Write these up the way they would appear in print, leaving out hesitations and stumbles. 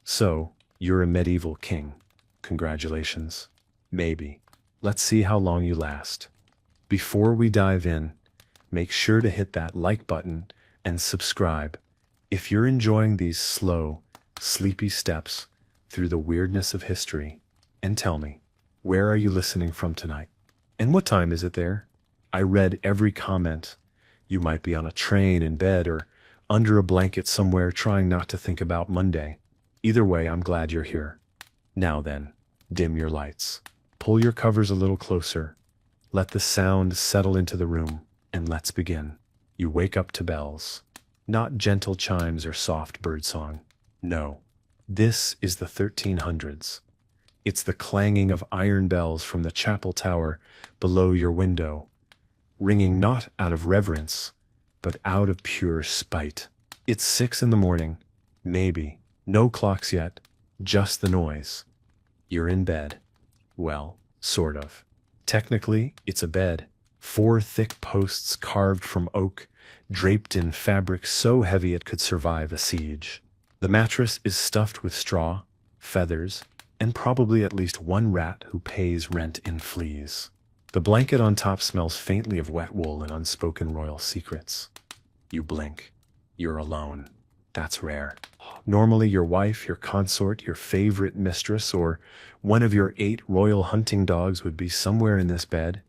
So, you're a medieval king. Congratulations. Maybe. Let's see how long you last. Before we dive in, make sure to hit that like button and subscribe if you're enjoying these slow, sleepy steps through the weirdness of history. And tell me, where are you listening from tonight? And what time is it there? I read every comment. You might be on a train, in bed, or under a blanket somewhere trying not to think about Monday. Either way, I'm glad you're here. Now then, dim your lights. Pull your covers a little closer. Let the sound settle into the room, and let's begin. You wake up to bells. Not gentle chimes or soft birdsong. No. This is the 1300s. It's the clanging of iron bells from the chapel tower below your window, ringing not out of reverence, but out of pure spite. It's 6 in the morning, maybe. No clocks yet, just the noise. You're in bed. Well, sort of. Technically, it's a bed. 4 thick posts carved from oak, draped in fabric so heavy it could survive a siege. The mattress is stuffed with straw, feathers, and probably at least one rat who pays rent in fleas. The blanket on top smells faintly of wet wool and unspoken royal secrets. You blink. You're alone. That's rare. Normally your wife, your consort, your favorite mistress, or one of your 8 royal hunting dogs would be somewhere in this bed,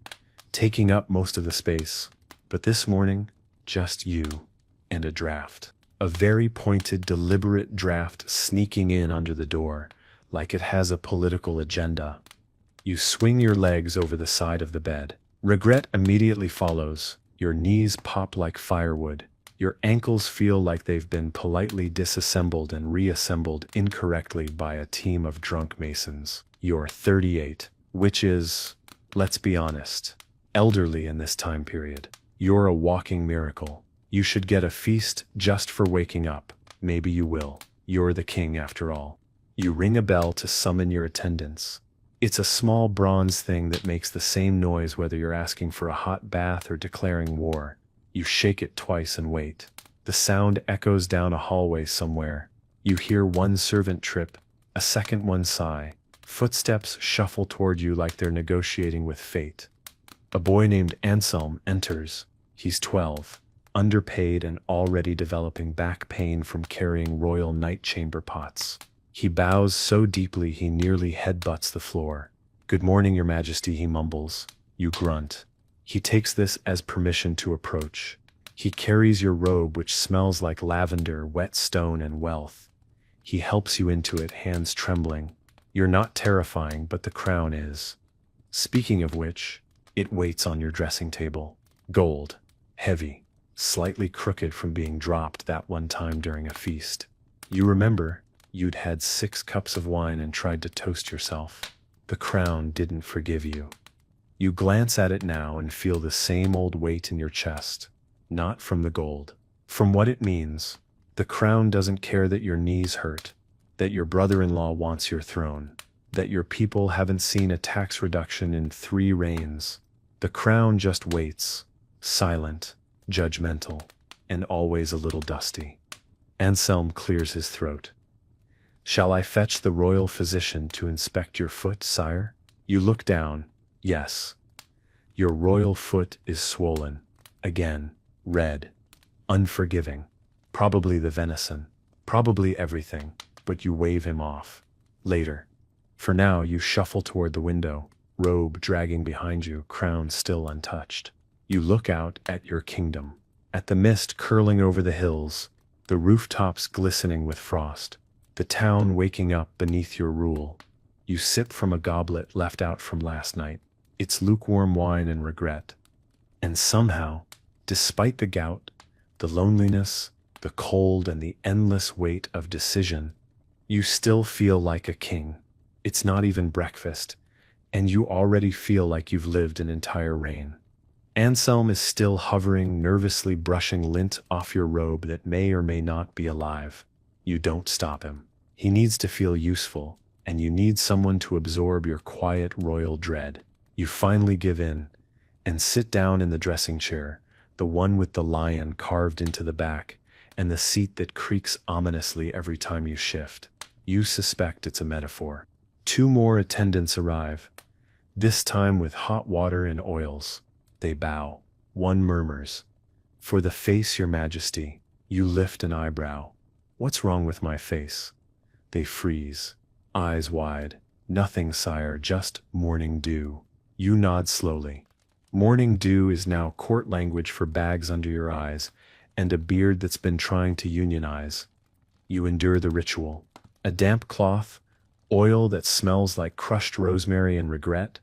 taking up most of the space. But this morning, just you and a draft. A very pointed, deliberate draft sneaking in under the door, like it has a political agenda. You swing your legs over the side of the bed. Regret immediately follows. Your knees pop like firewood. Your ankles feel like they've been politely disassembled and reassembled incorrectly by a team of drunk masons. You're 38, which is, let's be honest, elderly in this time period. You're a walking miracle. You should get a feast just for waking up. Maybe you will. You're the king after all. You ring a bell to summon your attendants. It's a small bronze thing that makes the same noise whether you're asking for a hot bath or declaring war. You shake it twice and wait. The sound echoes down a hallway somewhere. You hear one servant trip, a second one sigh. Footsteps shuffle toward you like they're negotiating with fate. A boy named Anselm enters. He's 12, underpaid and already developing back pain from carrying royal night chamber pots. He bows so deeply he nearly headbutts the floor. "Good morning, Your Majesty," he mumbles. You grunt. He takes this as permission to approach. He carries your robe, which smells like lavender, wet stone, and wealth. He helps you into it, hands trembling. You're not terrifying, but the crown is. Speaking of which, it waits on your dressing table. Gold. Heavy. Slightly crooked from being dropped that one time during a feast. You remember, you'd had 6 cups of wine and tried to toast yourself. The crown didn't forgive you. You glance at it now and feel the same old weight in your chest. Not from the gold. From what it means. The crown doesn't care that your knees hurt, that your brother-in-law wants your throne, that your people haven't seen a tax reduction in 3 reigns. The crown just waits, silent, judgmental, and always a little dusty. Anselm clears his throat. "Shall I fetch the royal physician to inspect your foot, sire?" You look down. Yes. Your royal foot is swollen. Again. Red. Unforgiving. Probably the venison. Probably everything. But you wave him off. Later. For now, you shuffle toward the window, robe dragging behind you, crown still untouched. You look out at your kingdom. At the mist curling over the hills, the rooftops glistening with frost, the town waking up beneath your rule. You sip from a goblet left out from last night. It's lukewarm wine and regret. And somehow, despite the gout, the loneliness, the cold, and the endless weight of decision, you still feel like a king. It's not even breakfast, and you already feel like you've lived an entire reign. Anselm is still hovering, nervously brushing lint off your robe that may or may not be alive. You don't stop him. He needs to feel useful, and you need someone to absorb your quiet royal dread. You finally give in, and sit down in the dressing chair, the one with the lion carved into the back, and the seat that creaks ominously every time you shift. You suspect it's a metaphor. 2 more attendants arrive, this time with hot water and oils. They bow. One murmurs, "For the face, your majesty." You lift an eyebrow. "What's wrong with my face?" They freeze, eyes wide. "Nothing, sire, just morning dew." You nod slowly. Morning dew is now court language for bags under your eyes and a beard that's been trying to unionize. You endure the ritual. A damp cloth, oil that smells like crushed rosemary and regret,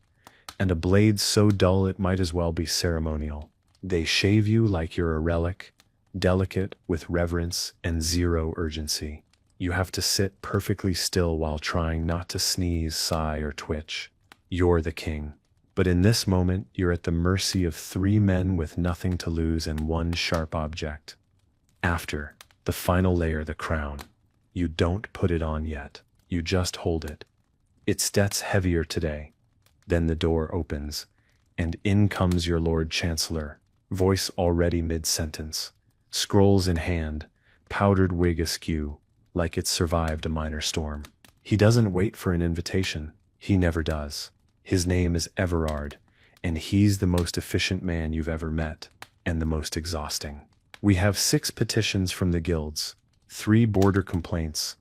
and a blade so dull it might as well be ceremonial. They shave you like you're a relic, delicate with reverence and zero urgency. You have to sit perfectly still while trying not to sneeze, sigh, or twitch. You're the king. But in this moment, you're at the mercy of 3 men with nothing to lose and 1 sharp object. After, the final layer, the crown. You don't put it on yet. You just hold it. It steps heavier today. Then the door opens, and in comes your Lord Chancellor, voice already mid-sentence, scrolls in hand, powdered wig askew, like it survived a minor storm. He doesn't wait for an invitation. He never does. His name is Everard, and he's the most efficient man you've ever met, and the most exhausting. We have 6 petitions from the guilds, 3 border complaints,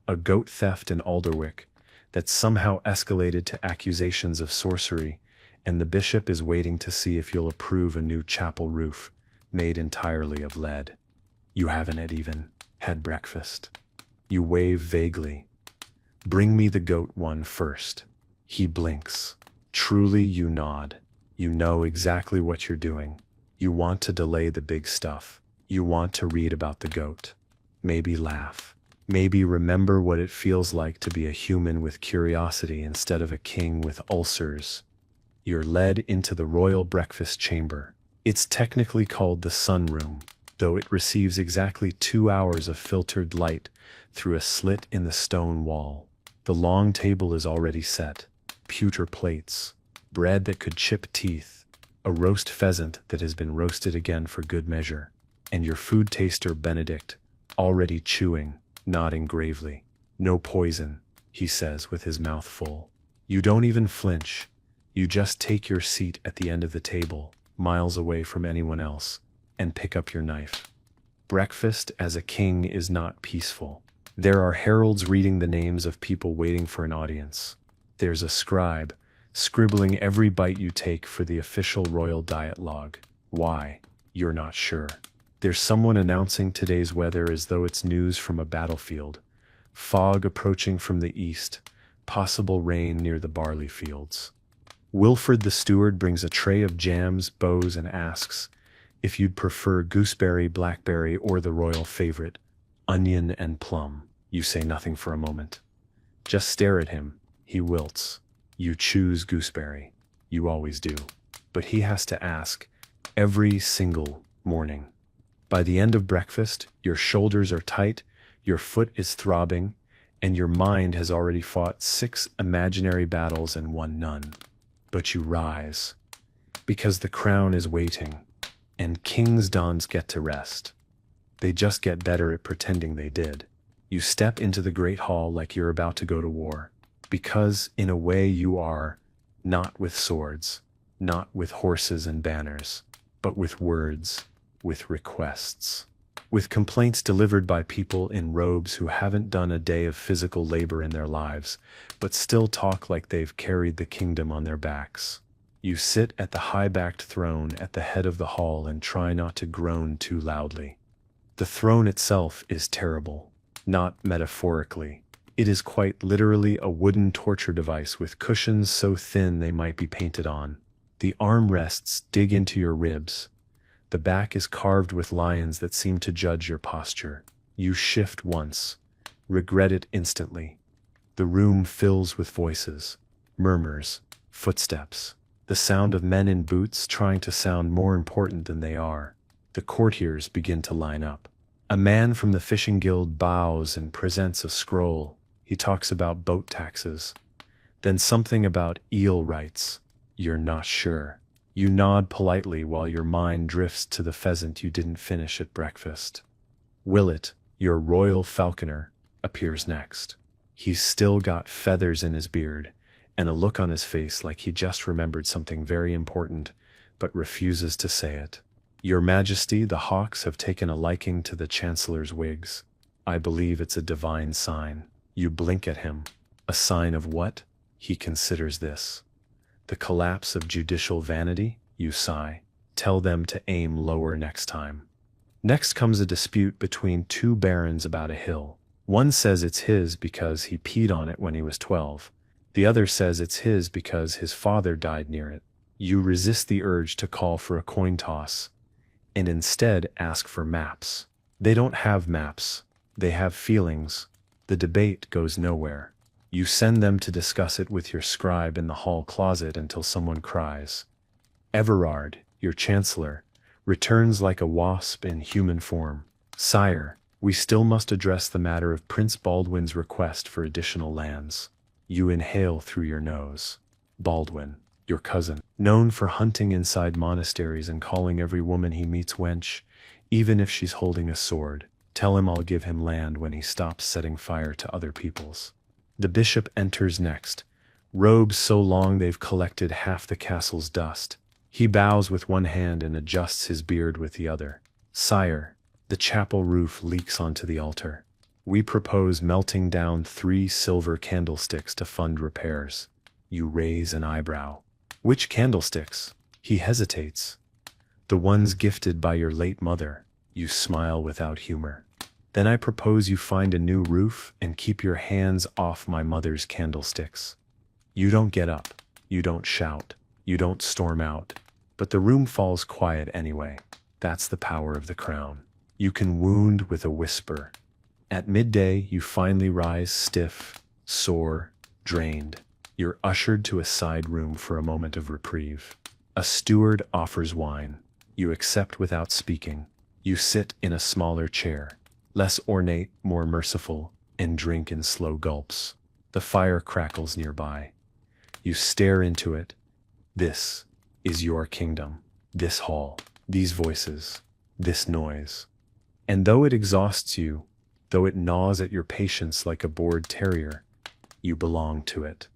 a goat theft in Alderwick that somehow escalated to accusations of sorcery, and the bishop is waiting to see if you'll approve a new chapel roof made entirely of lead. You haven't even had breakfast. You wave vaguely. "Bring me the goat one first." He blinks. Truly, you nod. You know exactly what you're doing. You want to delay the big stuff. You want to read about the goat. Maybe laugh. Maybe remember what it feels like to be a human with curiosity instead of a king with ulcers. You're led into the royal breakfast chamber. It's technically called the sunroom, though it receives exactly 2 hours of filtered light through a slit in the stone wall. The long table is already set. Pewter plates, bread that could chip teeth, a roast pheasant that has been roasted again for good measure, and your food taster Benedict, already chewing, nodding gravely. "No poison," he says with his mouth full. You don't even flinch. You just take your seat at the end of the table, miles away from anyone else, and pick up your knife. Breakfast as a king is not peaceful. There are heralds reading the names of people waiting for an audience. There's a scribe, scribbling every bite you take for the official royal diet log. Why? You're not sure. There's someone announcing today's weather as though it's news from a battlefield. Fog approaching from the east, possible rain near the barley fields. Wilfred the steward brings a tray of jams, bows, and asks if you'd prefer gooseberry, blackberry, or the royal favorite, onion and plum. You say nothing for a moment. Just stare at him. He wilts. You choose gooseberry. You always do. But he has to ask every single morning. By the end of breakfast, your shoulders are tight, your foot is throbbing, and your mind has already fought 6 imaginary battles and 1 none. But you rise, because the crown is waiting, and kings don't get to rest. They just get better at pretending they did. You step into the great hall like you're about to go to war. Because, in a way, you are, not with swords, not with horses and banners, but with words, with requests, with complaints delivered by people in robes who haven't done a day of physical labor in their lives, but still talk like they've carried the kingdom on their backs. You sit at the high-backed throne at the head of the hall and try not to groan too loudly. The throne itself is terrible, not metaphorically. It is quite literally a wooden torture device with cushions so thin they might be painted on. The armrests dig into your ribs. The back is carved with lions that seem to judge your posture. You shift once, regret it instantly. The room fills with voices, murmurs, footsteps, the sound of men in boots trying to sound more important than they are. The courtiers begin to line up. A man from the fishing guild bows and presents a scroll. He talks about boat taxes. Then something about eel rights. You're not sure. You nod politely while your mind drifts to the pheasant you didn't finish at breakfast. Willett, your royal falconer, appears next. He's still got feathers in his beard, and a look on his face like he just remembered something very important, but refuses to say it. Your Majesty, the hawks have taken a liking to the Chancellor's wigs. I believe it's a divine sign. You blink at him. A sign of what? He considers this. The collapse of judicial vanity? You sigh. Tell them to aim lower next time. Next comes a dispute between two barons about a hill. One says it's his because he peed on it when he was 12. The other says it's his because his father died near it. You resist the urge to call for a coin toss, and instead ask for maps. They don't have maps. They have feelings. The debate goes nowhere. You send them to discuss it with your scribe in the hall closet until someone cries. Everard, your chancellor, returns like a wasp in human form. Sire, we still must address the matter of Prince Baldwin's request for additional lands. You inhale through your nose. Baldwin, your cousin, known for hunting inside monasteries and calling every woman he meets wench, even if she's holding a sword. Tell him I'll give him land when he stops setting fire to other people's. The bishop enters next, robes so long they've collected half the castle's dust. He bows with one hand and adjusts his beard with the other. Sire, the chapel roof leaks onto the altar. We propose melting down 3 silver candlesticks to fund repairs. You raise an eyebrow. Which candlesticks? He hesitates. The ones gifted by your late mother. You smile without humor. Then I propose you find a new roof and keep your hands off my mother's candlesticks. You don't get up. You don't shout. You don't storm out. But the room falls quiet anyway. That's the power of the crown. You can wound with a whisper. At midday, you finally rise stiff, sore, drained. You're ushered to a side room for a moment of reprieve. A steward offers wine. You accept without speaking. You sit in a smaller chair, less ornate, more merciful, and drink in slow gulps. The fire crackles nearby. You stare into it. This is your kingdom. This hall, these voices, this noise. And though it exhausts you, though it gnaws at your patience like a bored terrier, you belong to it,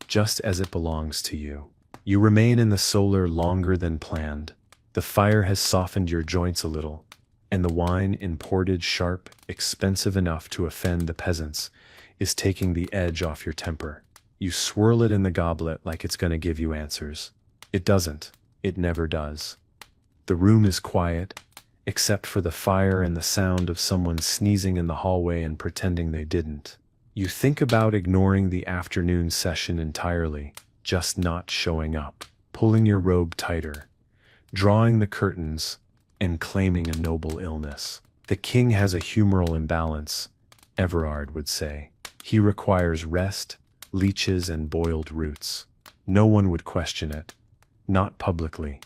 just as it belongs to you. You remain in the solar longer than planned. The fire has softened your joints a little, and the wine, imported, sharp, expensive enough to offend the peasants, is taking the edge off your temper. You swirl it in the goblet like it's going to give you answers. It doesn't. It never does. The room is quiet, except for the fire and the sound of someone sneezing in the hallway and pretending they didn't. You think about ignoring the afternoon session entirely, just not showing up, pulling your robe tighter, drawing the curtains, and claiming a noble illness. The king has a humoral imbalance, Everard would say. He requires rest, leeches, and boiled roots. No one would question it. Not publicly.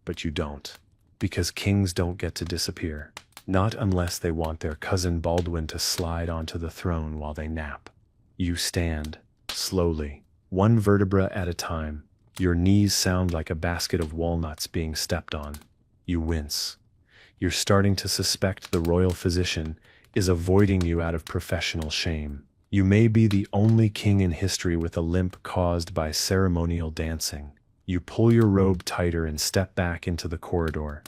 But you don't. Because kings don't get to disappear. Not unless they want their cousin Baldwin to slide onto the throne while they nap. You stand, slowly, one vertebra at a time. Your knees sound like a basket of walnuts being stepped on. You wince. You're starting to suspect the royal physician is avoiding you out of professional shame. You may be the only king in history with a limp caused by ceremonial dancing. You pull your robe tighter and step back into the corridor.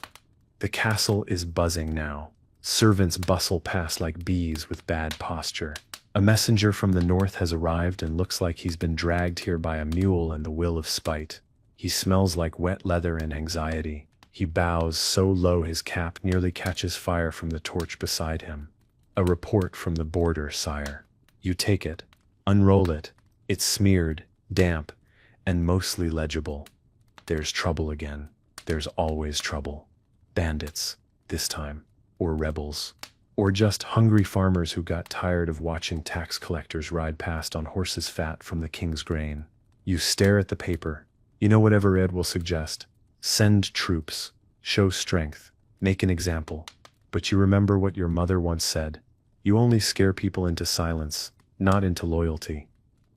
The castle is buzzing now. Servants bustle past like bees with bad posture. A messenger from the north has arrived and looks like he's been dragged here by a mule and the will of spite. He smells like wet leather and anxiety. He bows so low his cap nearly catches fire from the torch beside him. A report from the border, sire. You take it, unroll it. It's smeared, damp, and mostly legible. There's trouble again. There's always trouble. Bandits, this time, or rebels, or just hungry farmers who got tired of watching tax collectors ride past on horses fat from the king's grain. You stare at the paper. You know what Everard will suggest. Send troops, show strength, make an example. But you remember what your mother once said. You only scare people into silence, not into loyalty.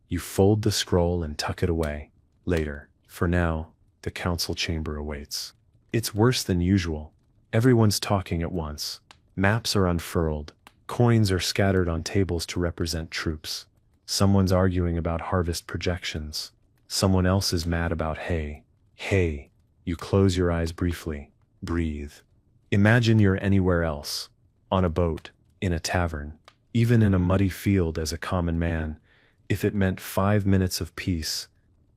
You fold the scroll and tuck it away. Later, for now, the council chamber awaits. It's worse than usual. Everyone's talking at once. Maps are unfurled. Coins are scattered on tables to represent troops. Someone's arguing about harvest projections. Someone else is mad about hay. Hay. You close your eyes briefly. Breathe. Imagine you're anywhere else. On a boat, in a tavern, even in a muddy field as a common man. If it meant 5 minutes of peace,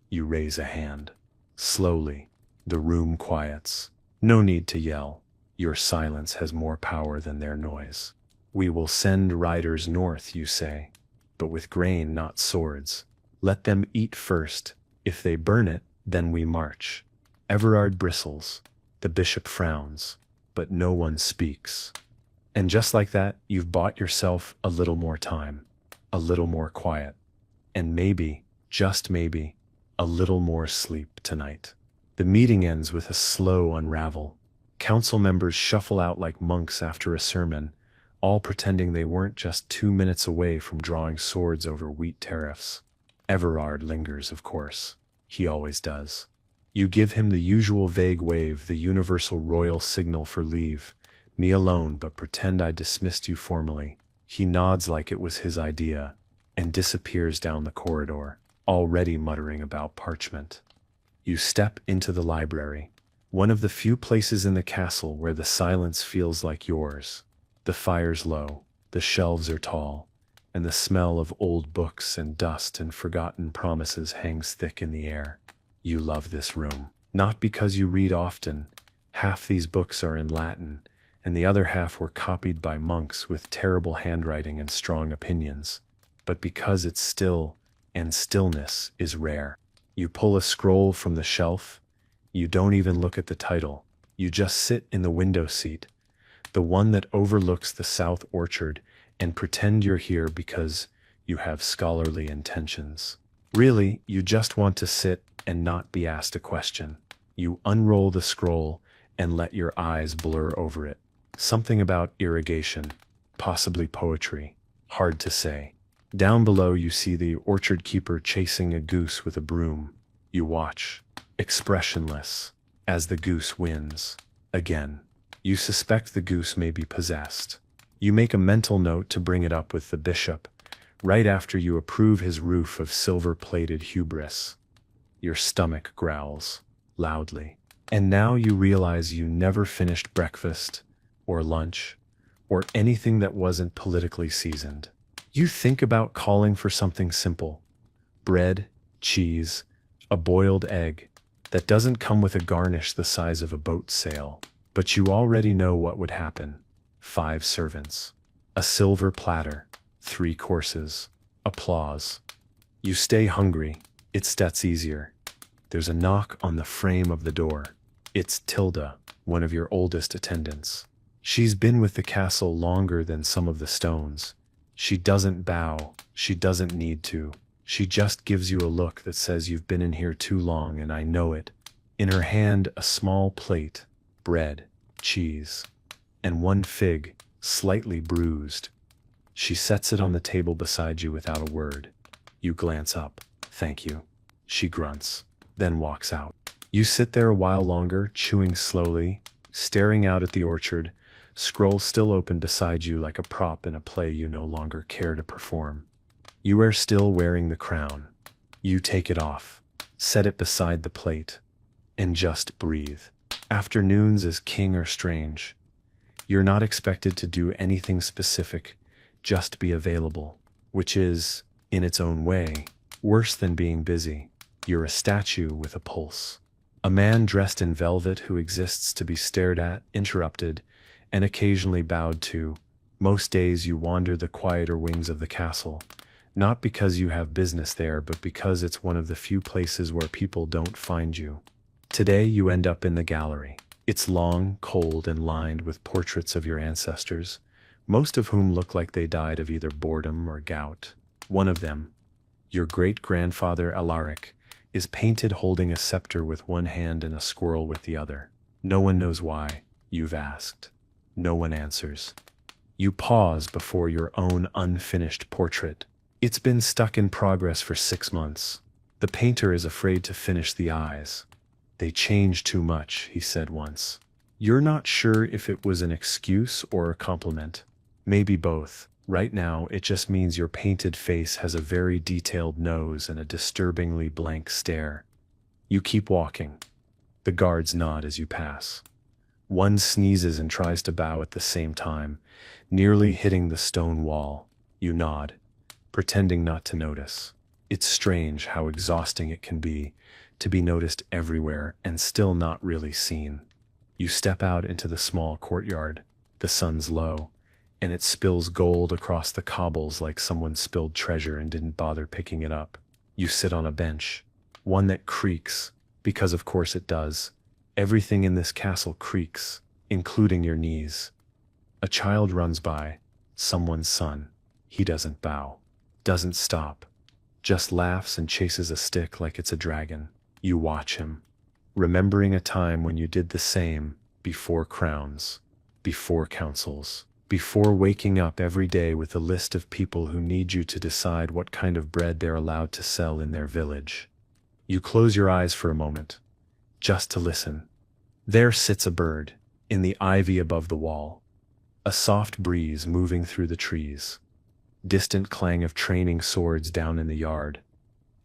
you raise a hand. Slowly, the room quiets. No need to yell. Your silence has more power than their noise. We will send riders north, you say, but with grain, not swords. Let them eat first. If they burn it, then we march. Everard bristles. The bishop frowns, but no one speaks. And just like that, you've bought yourself a little more time, a little more quiet, and maybe, just maybe, a little more sleep tonight. The meeting ends with a slow unravel. Council members shuffle out like monks after a sermon, all pretending they weren't just 2 minutes away from drawing swords over wheat tariffs. Everard lingers, of course. He always does. You give him the usual vague wave, the universal royal signal for leave. Me alone, but pretend I dismissed you formally. He nods like it was his idea, and disappears down the corridor, already muttering about parchment. You step into the library, one of the few places in the castle where the silence feels like yours. The fire's low, the shelves are tall, and the smell of old books and dust and forgotten promises hangs thick in the air. You love this room, not because you read often. Half these books are in Latin, and the other half were copied by monks with terrible handwriting and strong opinions, but because it's still, and stillness is rare. You pull a scroll from the shelf. You don't even look at the title. You just sit in the window seat, the one that overlooks the south orchard, and pretend you're here because you have scholarly intentions. Really, you just want to sit and not be asked a question. You unroll the scroll and let your eyes blur over it. Something about irrigation, possibly poetry, hard to say. Down below you see the orchard keeper chasing a goose with a broom. You watch, expressionless, as the goose wins. Again, you suspect the goose may be possessed. You make a mental note to bring it up with the bishop, right after you approve his roof of silver-plated hubris. Your stomach growls, loudly. And now you realize you never finished breakfast, or lunch, or anything that wasn't politically seasoned. You think about calling for something simple. Bread, cheese, a boiled egg, that doesn't come with a garnish the size of a boat sail. But you already know what would happen. 5 servants. A silver platter. 3 courses. Applause. You stay hungry. That's easier. There's a knock on the frame of the door. It's Tilda, one of your oldest attendants. She's been with the castle longer than some of the stones. She doesn't bow. She doesn't need to. She just gives you a look that says you've been in here too long, and I know it. In her hand, a small plate, bread, cheese, and 1 fig, slightly bruised. She sets it on the table beside you without a word. You glance up. Thank you. She grunts, then walks out. You sit there a while longer, chewing slowly, staring out at the orchard, scroll still open beside you like a prop in a play you no longer care to perform. You are still wearing the crown. You take it off, set it beside the plate, and just breathe. Afternoons as king are strange. You're not expected to do anything specific, just be available, which is, in its own way, worse than being busy. You're a statue with a pulse. A man dressed in velvet who exists to be stared at, interrupted, and occasionally bowed to. Most days you wander the quieter wings of the castle, not because you have business there, but because it's one of the few places where people don't find you. Today you end up in the gallery. It's long, cold, and lined with portraits of your ancestors, most of whom look like they died of either boredom or gout. One of them, your great-grandfather Alaric, is painted holding a scepter with one hand and a squirrel with the other. No one knows why. You've asked. No one answers. You pause before your own unfinished portrait. It's been stuck in progress for 6 months. The painter is afraid to finish the eyes. They change too much, he said once. You're not sure if it was an excuse or a compliment. Maybe both. Right now, it just means your painted face has a very detailed nose and a disturbingly blank stare. You keep walking. The guards nod as you pass. One sneezes and tries to bow at the same time, nearly hitting the stone wall. You nod, pretending not to notice. It's strange how exhausting it can be to be noticed everywhere and still not really seen. You step out into the small courtyard. The sun's low, and it spills gold across the cobbles like someone spilled treasure and didn't bother picking it up. You sit on a bench, one that creaks, because of course it does. Everything in this castle creaks, including your knees. A child runs by, someone's son. He doesn't bow, doesn't stop, just laughs and chases a stick like it's a dragon. You watch him, remembering a time when you did the same, before crowns, before councils, before waking up every day with a list of people who need you to decide what kind of bread they're allowed to sell in their village. You close your eyes for a moment, just to listen. There sits a bird, in the ivy above the wall. A soft breeze moving through the trees. Distant clang of training swords down in the yard.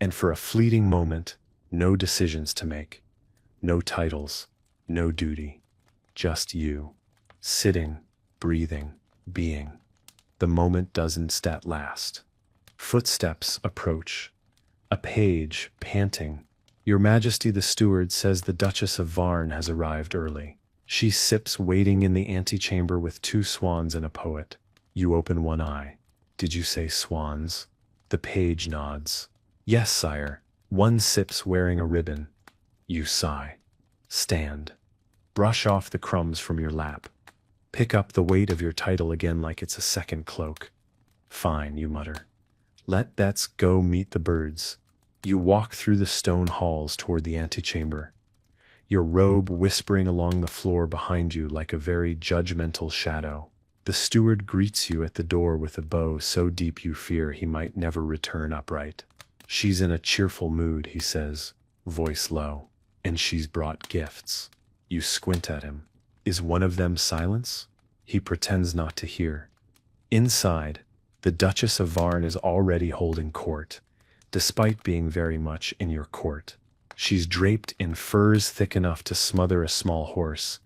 And for a fleeting moment, no decisions to make. No titles, no duty. Just you. Sitting, breathing, being. The moment doesn't last. Footsteps approach. A page, panting. Your Majesty the steward says the Duchess of Varn has arrived early. She sips waiting in the antechamber with 2 swans and a poet. You open one eye. Did you say swans? The page nods. Yes, sire. One sips wearing a ribbon. You sigh. Stand. Brush off the crumbs from your lap. Pick up the weight of your title again like it's a second cloak. Fine, you mutter. Let bets go meet the birds. You walk through the stone halls toward the antechamber. Your robe whispering along the floor behind you like a very judgmental shadow. The steward greets you at the door with a bow so deep you fear he might never return upright. She's in a cheerful mood, he says, voice low, and she's brought gifts. You squint at him. Is one of them silence? He pretends not to hear. Inside, the Duchess of Varn is already holding court, despite being very much in your court. She's draped in furs thick enough to smother a small horse,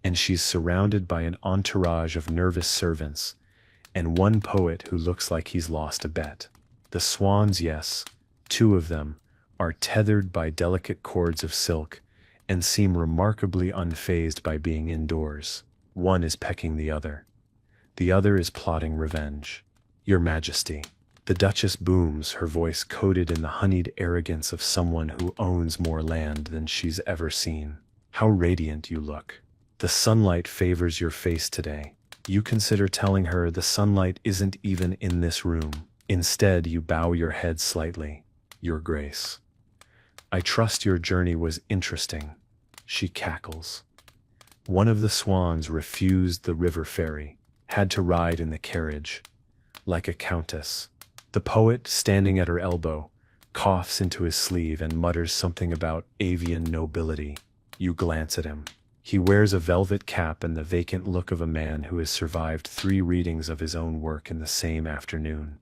and she's surrounded by an entourage of nervous servants, and one poet who looks like he's lost a bet. The swans, yes, 2 of them, are tethered by delicate cords of silk, and seem remarkably unfazed by being indoors. One is pecking the other. The other is plotting revenge. Your Majesty. The Duchess booms, her voice coated in the honeyed arrogance of someone who owns more land than she's ever seen. How radiant you look. The sunlight favors your face today. You consider telling her the sunlight isn't even in this room. Instead, you bow your head slightly. Your Grace. I trust your journey was interesting. She cackles. One of the swans refused the river ferry, had to ride in the carriage, like a countess. The poet, standing at her elbow, coughs into his sleeve and mutters something about avian nobility. You glance at him. He wears a velvet cap and the vacant look of a man who has survived 3 readings of his own work in the same afternoon.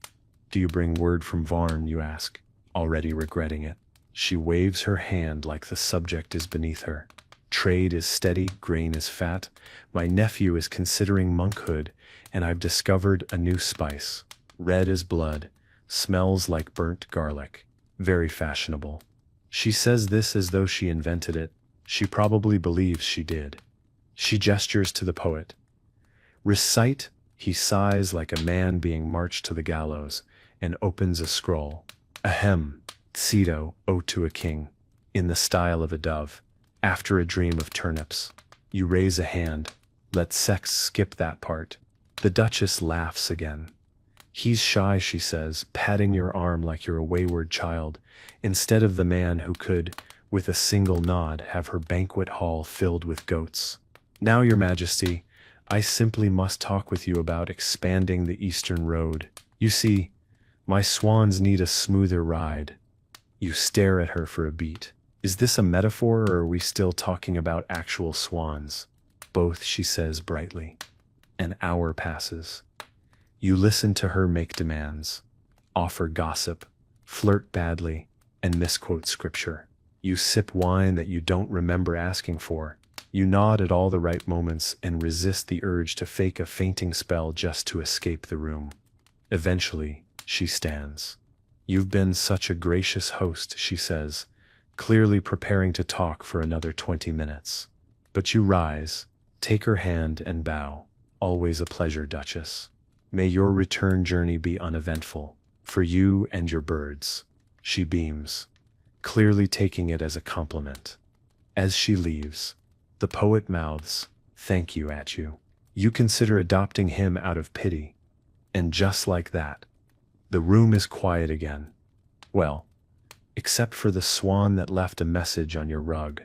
Do you bring word from Varn, you ask, already regretting it. She waves her hand like the subject is beneath her. Trade is steady, grain is fat. My nephew is considering monkhood, and I've discovered a new spice. Red as blood, smells like burnt garlic. Very fashionable. She says this as though she invented it. She probably believes she did. She gestures to the poet. Recite, he sighs like a man being marched to the gallows, and opens a scroll. Ahem. Cito, Ode to a King, in the style of a dove, after a dream of turnips. You raise a hand. Let sex skip that part. The Duchess laughs again. He's shy, she says, patting your arm like you're a wayward child, instead of the man who could, with a single nod, have her banquet hall filled with goats. Now, Your Majesty, I simply must talk with you about expanding the Eastern Road. You see, my swans need a smoother ride. You stare at her for a beat. Is this a metaphor, or are we still talking about actual swans? Both, she says brightly. An hour passes. You listen to her make demands, offer gossip, flirt badly, and misquote scripture. You sip wine that you don't remember asking for. You nod at all the right moments and resist the urge to fake a fainting spell just to escape the room. Eventually, she stands. You've been such a gracious host, she says, clearly preparing to talk for another 20 minutes. But you rise, take her hand and bow. Always a pleasure, Duchess. May your return journey be uneventful, for you and your birds. She beams, clearly taking it as a compliment. As she leaves, the poet mouths, "Thank you," at you. You consider adopting him out of pity. And just like that, the room is quiet again. Well, except for the swan that left a message on your rug.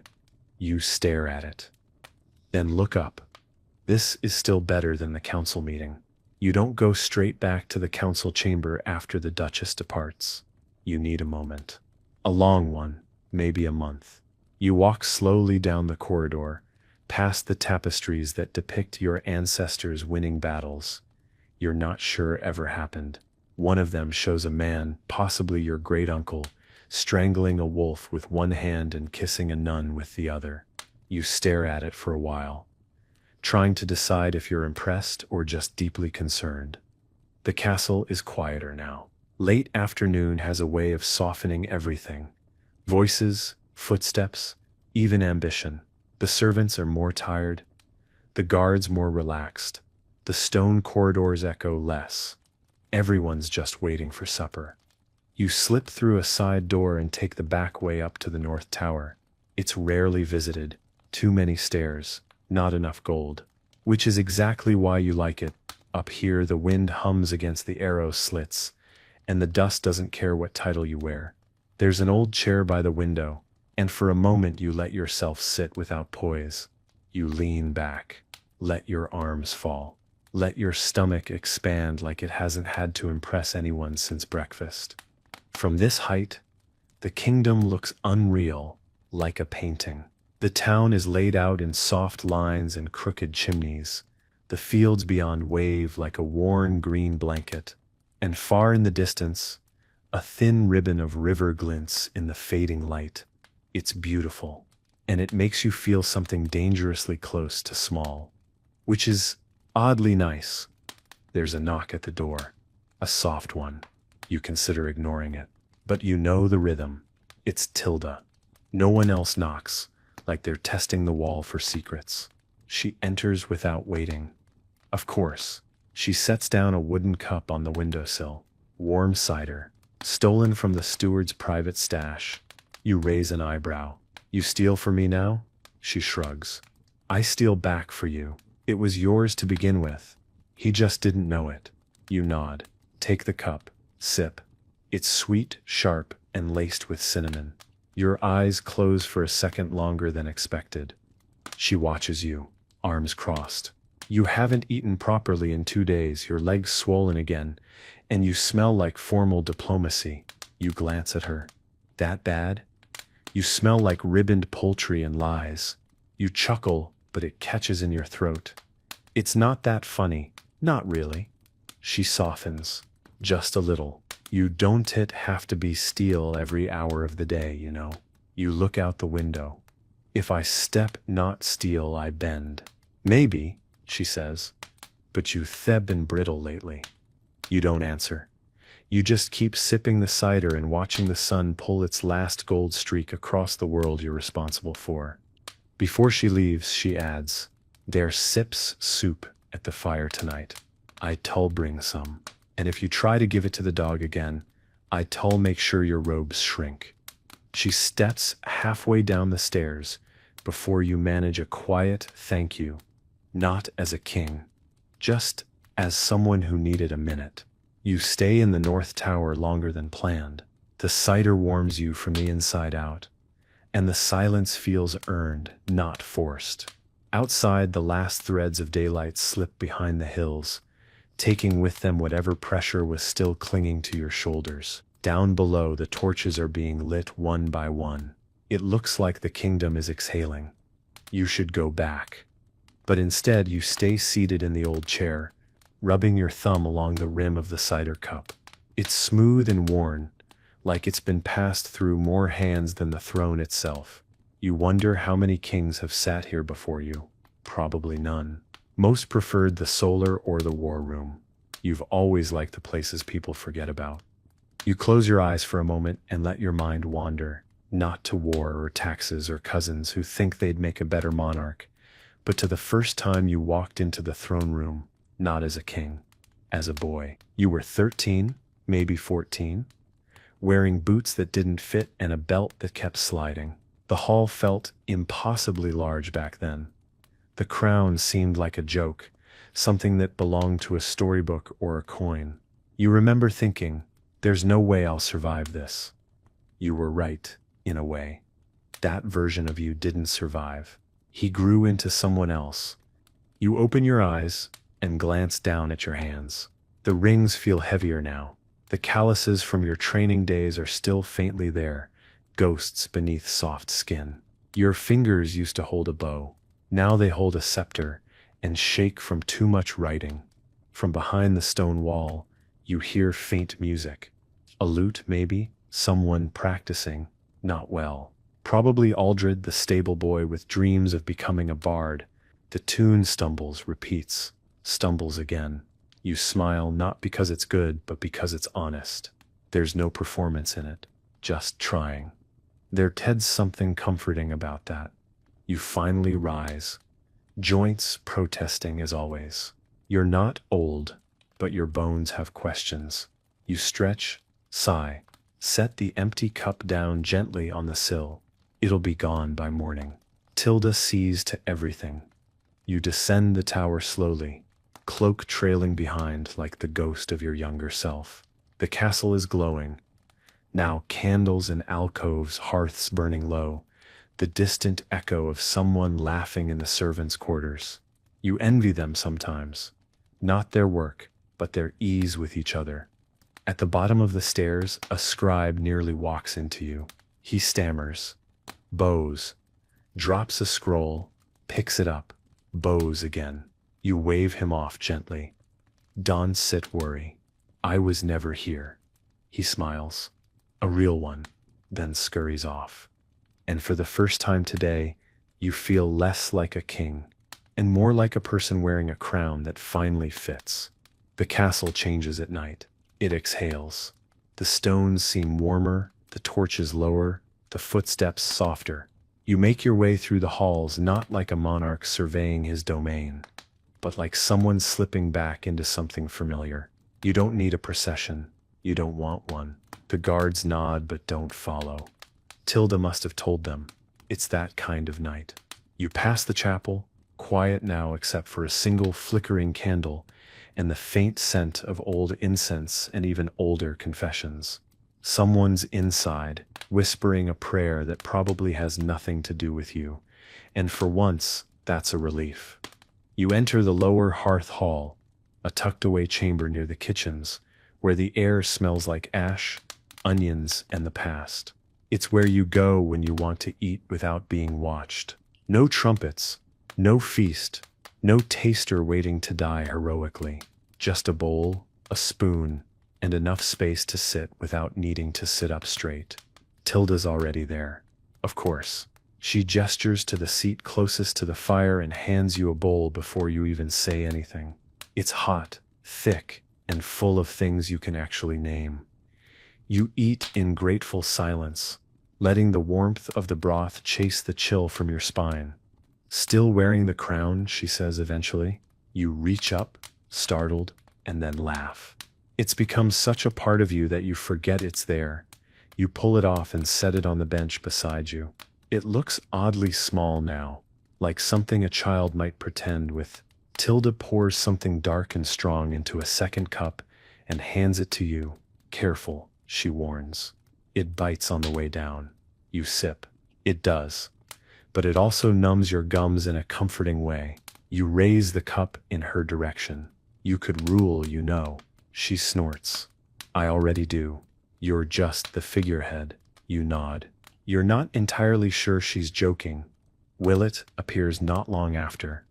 You stare at it. Then look up. This is still better than the council meeting. You don't go straight back to the council chamber after the Duchess departs. You need a moment. A long one, maybe a month. You walk slowly down the corridor, past the tapestries that depict your ancestors winning battles you're not sure ever happened. One of them shows a man, possibly your great-uncle, strangling a wolf with one hand and kissing a nun with the other. You stare at it for a while, trying to decide if you're impressed or just deeply concerned. The castle is quieter now. Late afternoon has a way of softening everything. Voices, footsteps, even ambition. The servants are more tired, the guards more relaxed. The stone corridors echo less. Everyone's just waiting for supper. You slip through a side door and take the back way up to the North Tower. It's rarely visited. Too many stairs, not enough gold. Which is exactly why you like it. Up here the wind hums against the arrow slits, and the dust doesn't care what title you wear. There's an old chair by the window, and for a moment you let yourself sit without poise. You lean back. Let your arms fall. Let your stomach expand like it hasn't had to impress anyone since breakfast. From this height, the kingdom looks unreal, like a painting. The town is laid out in soft lines and crooked chimneys. The fields beyond wave like a worn green blanket. And far in the distance, a thin ribbon of river glints in the fading light. It's beautiful, and it makes you feel something dangerously close to small, which is oddly nice. There's a knock at the door, a soft one. You consider ignoring it, but you know the rhythm. It's Tilda. No one else knocks, like they're testing the wall for secrets. She enters without waiting. Of course, she sets down a wooden cup on the windowsill. Warm cider, stolen from the steward's private stash. You raise an eyebrow. You steal for me now? She shrugs. I steal back for you. It was yours to begin with. He just didn't know it. You nod. Take the cup. Sip. It's sweet, sharp, and laced with cinnamon. Your eyes close for a second longer than expected. She watches you, arms crossed. You haven't eaten properly in 2 days, your legs swollen again, and you smell like formal diplomacy. You glance at her. That bad? You smell like ribboned poultry and lies. You chuckle, but it catches in your throat. It's not that funny. Not really. She softens. Just a little. You don't have to be steel every hour of the day, you know. You look out the window. If I step not steel, I bend. Maybe, she says, but you've been brittle lately. You don't answer. You just keep sipping the cider and watching the sun pull its last gold streak across the world you're responsible for. Before she leaves, she adds, "There sips soup at the fire tonight. I tull bring some. And if you try to give it to the dog again, I tull make sure your robes shrink." She steps halfway down the stairs before you manage a quiet thank you, not as a king, just as someone who needed a minute. You stay in the North Tower longer than planned. The cider warms you from the inside out, and the silence feels earned, not forced. Outside, the last threads of daylight slip behind the hills, taking with them whatever pressure was still clinging to your shoulders. Down below, the torches are being lit one by one. It looks like the kingdom is exhaling. You should go back. But instead, you stay seated in the old chair, rubbing your thumb along the rim of the cider cup. It's smooth and worn, like it's been passed through more hands than the throne itself. You wonder how many kings have sat here before you. Probably none. Most preferred the solar or the war room. You've always liked the places people forget about. You close your eyes for a moment and let your mind wander, not to war or taxes or cousins who think they'd make a better monarch, but to the first time you walked into the throne room, not as a king, as a boy. You were 13, maybe 14, wearing boots that didn't fit and a belt that kept sliding. The hall felt impossibly large back then. The crown seemed like a joke, something that belonged to a storybook or a coin. You remember thinking, there's no way I'll survive this. You were right, in a way. That version of you didn't survive. He grew into someone else. You open your eyes and glance down at your hands. The rings feel heavier now. The calluses from your training days are still faintly there, ghosts beneath soft skin. Your fingers used to hold a bow. Now they hold a scepter and shake from too much writing. From behind the stone wall, you hear faint music. A lute, maybe? Someone practicing. Not well. Probably Aldred, the stable boy with dreams of becoming a bard. The tune stumbles, repeats, stumbles again. You smile not because it's good, but because it's honest. There's no performance in it, just trying. There's something comforting about that. You finally rise, joints protesting as always. You're not old, but your bones have questions. You stretch, sigh, set the empty cup down gently on the sill. It'll be gone by morning. Tilda sees to everything. You descend the tower slowly, cloak trailing behind like the ghost of your younger self. The castle is glowing. Now candles in alcoves, hearths burning low, the distant echo of someone laughing in the servants' quarters. You envy them sometimes. Not their work, but their ease with each other. At the bottom of the stairs, a scribe nearly walks into you. He stammers, bows, drops a scroll, picks it up, bows again. You wave him off gently. Don't sit worry. I was never here. He smiles. A real one, then scurries off. And for the first time today, you feel less like a king, and more like a person wearing a crown that finally fits. The castle changes at night. It exhales. The stones seem warmer, the torches lower, the footsteps softer. You make your way through the halls not like a monarch surveying his domain, but like someone slipping back into something familiar. You don't need a procession. You don't want one. The guards nod but don't follow. Tilda must have told them. It's that kind of night. You pass the chapel, quiet now except for a single flickering candle and the faint scent of old incense and even older confessions. Someone's inside, whispering a prayer that probably has nothing to do with you, and for once, that's a relief. You enter the lower hearth hall, a tucked-away chamber near the kitchens, where the air smells like ash, onions, and the past. It's where you go when you want to eat without being watched. No trumpets, no feast, no taster waiting to die heroically. Just a bowl, a spoon, and enough space to sit without needing to sit up straight. Tilda's already there. Of course. She gestures to the seat closest to the fire and hands you a bowl before you even say anything. It's hot, thick, and full of things you can actually name. You eat in grateful silence, letting the warmth of the broth chase the chill from your spine. Still wearing the crown, she says eventually. You reach up, startled, and then laugh. It's become such a part of you that you forget it's there. You pull it off and set it on the bench beside you. It looks oddly small now, like something a child might pretend with. Tilda pours something dark and strong into a second cup and hands it to you. Careful, she warns. It bites on the way down. You sip. It does. But it also numbs your gums in a comforting way. You raise the cup in her direction. You could rule, you know. She snorts. I already do. You're just the figurehead. You nod. You're not entirely sure she's joking. Willett appears not long after.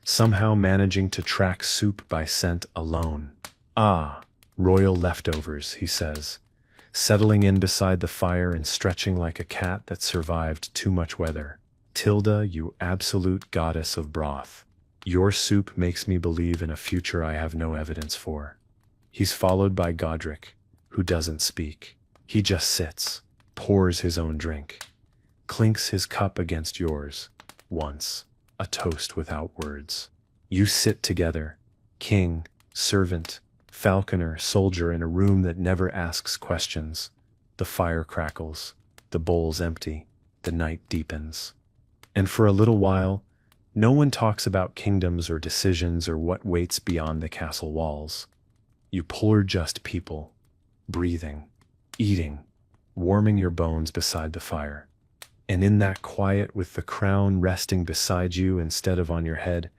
somehow managing to track soup by scent alone. Ah, royal leftovers, he says, settling in beside the fire and stretching like a cat that survived too much weather. Tilda, you absolute goddess of broth. Your soup makes me believe in a future I have no evidence for. He's followed by Godric, who doesn't speak. He just sits, pours his own drink, clinks his cup against yours, once, a toast without words. You sit together, king, servant, falconer, soldier, in a room that never asks questions. The fire crackles, the bowl's empty, the night deepens. And for a little while, no one talks about kingdoms or decisions or what waits beyond the castle walls. You are just people, breathing, eating, warming your bones beside the fire. And in that quiet, with the crown resting beside you instead of on your head,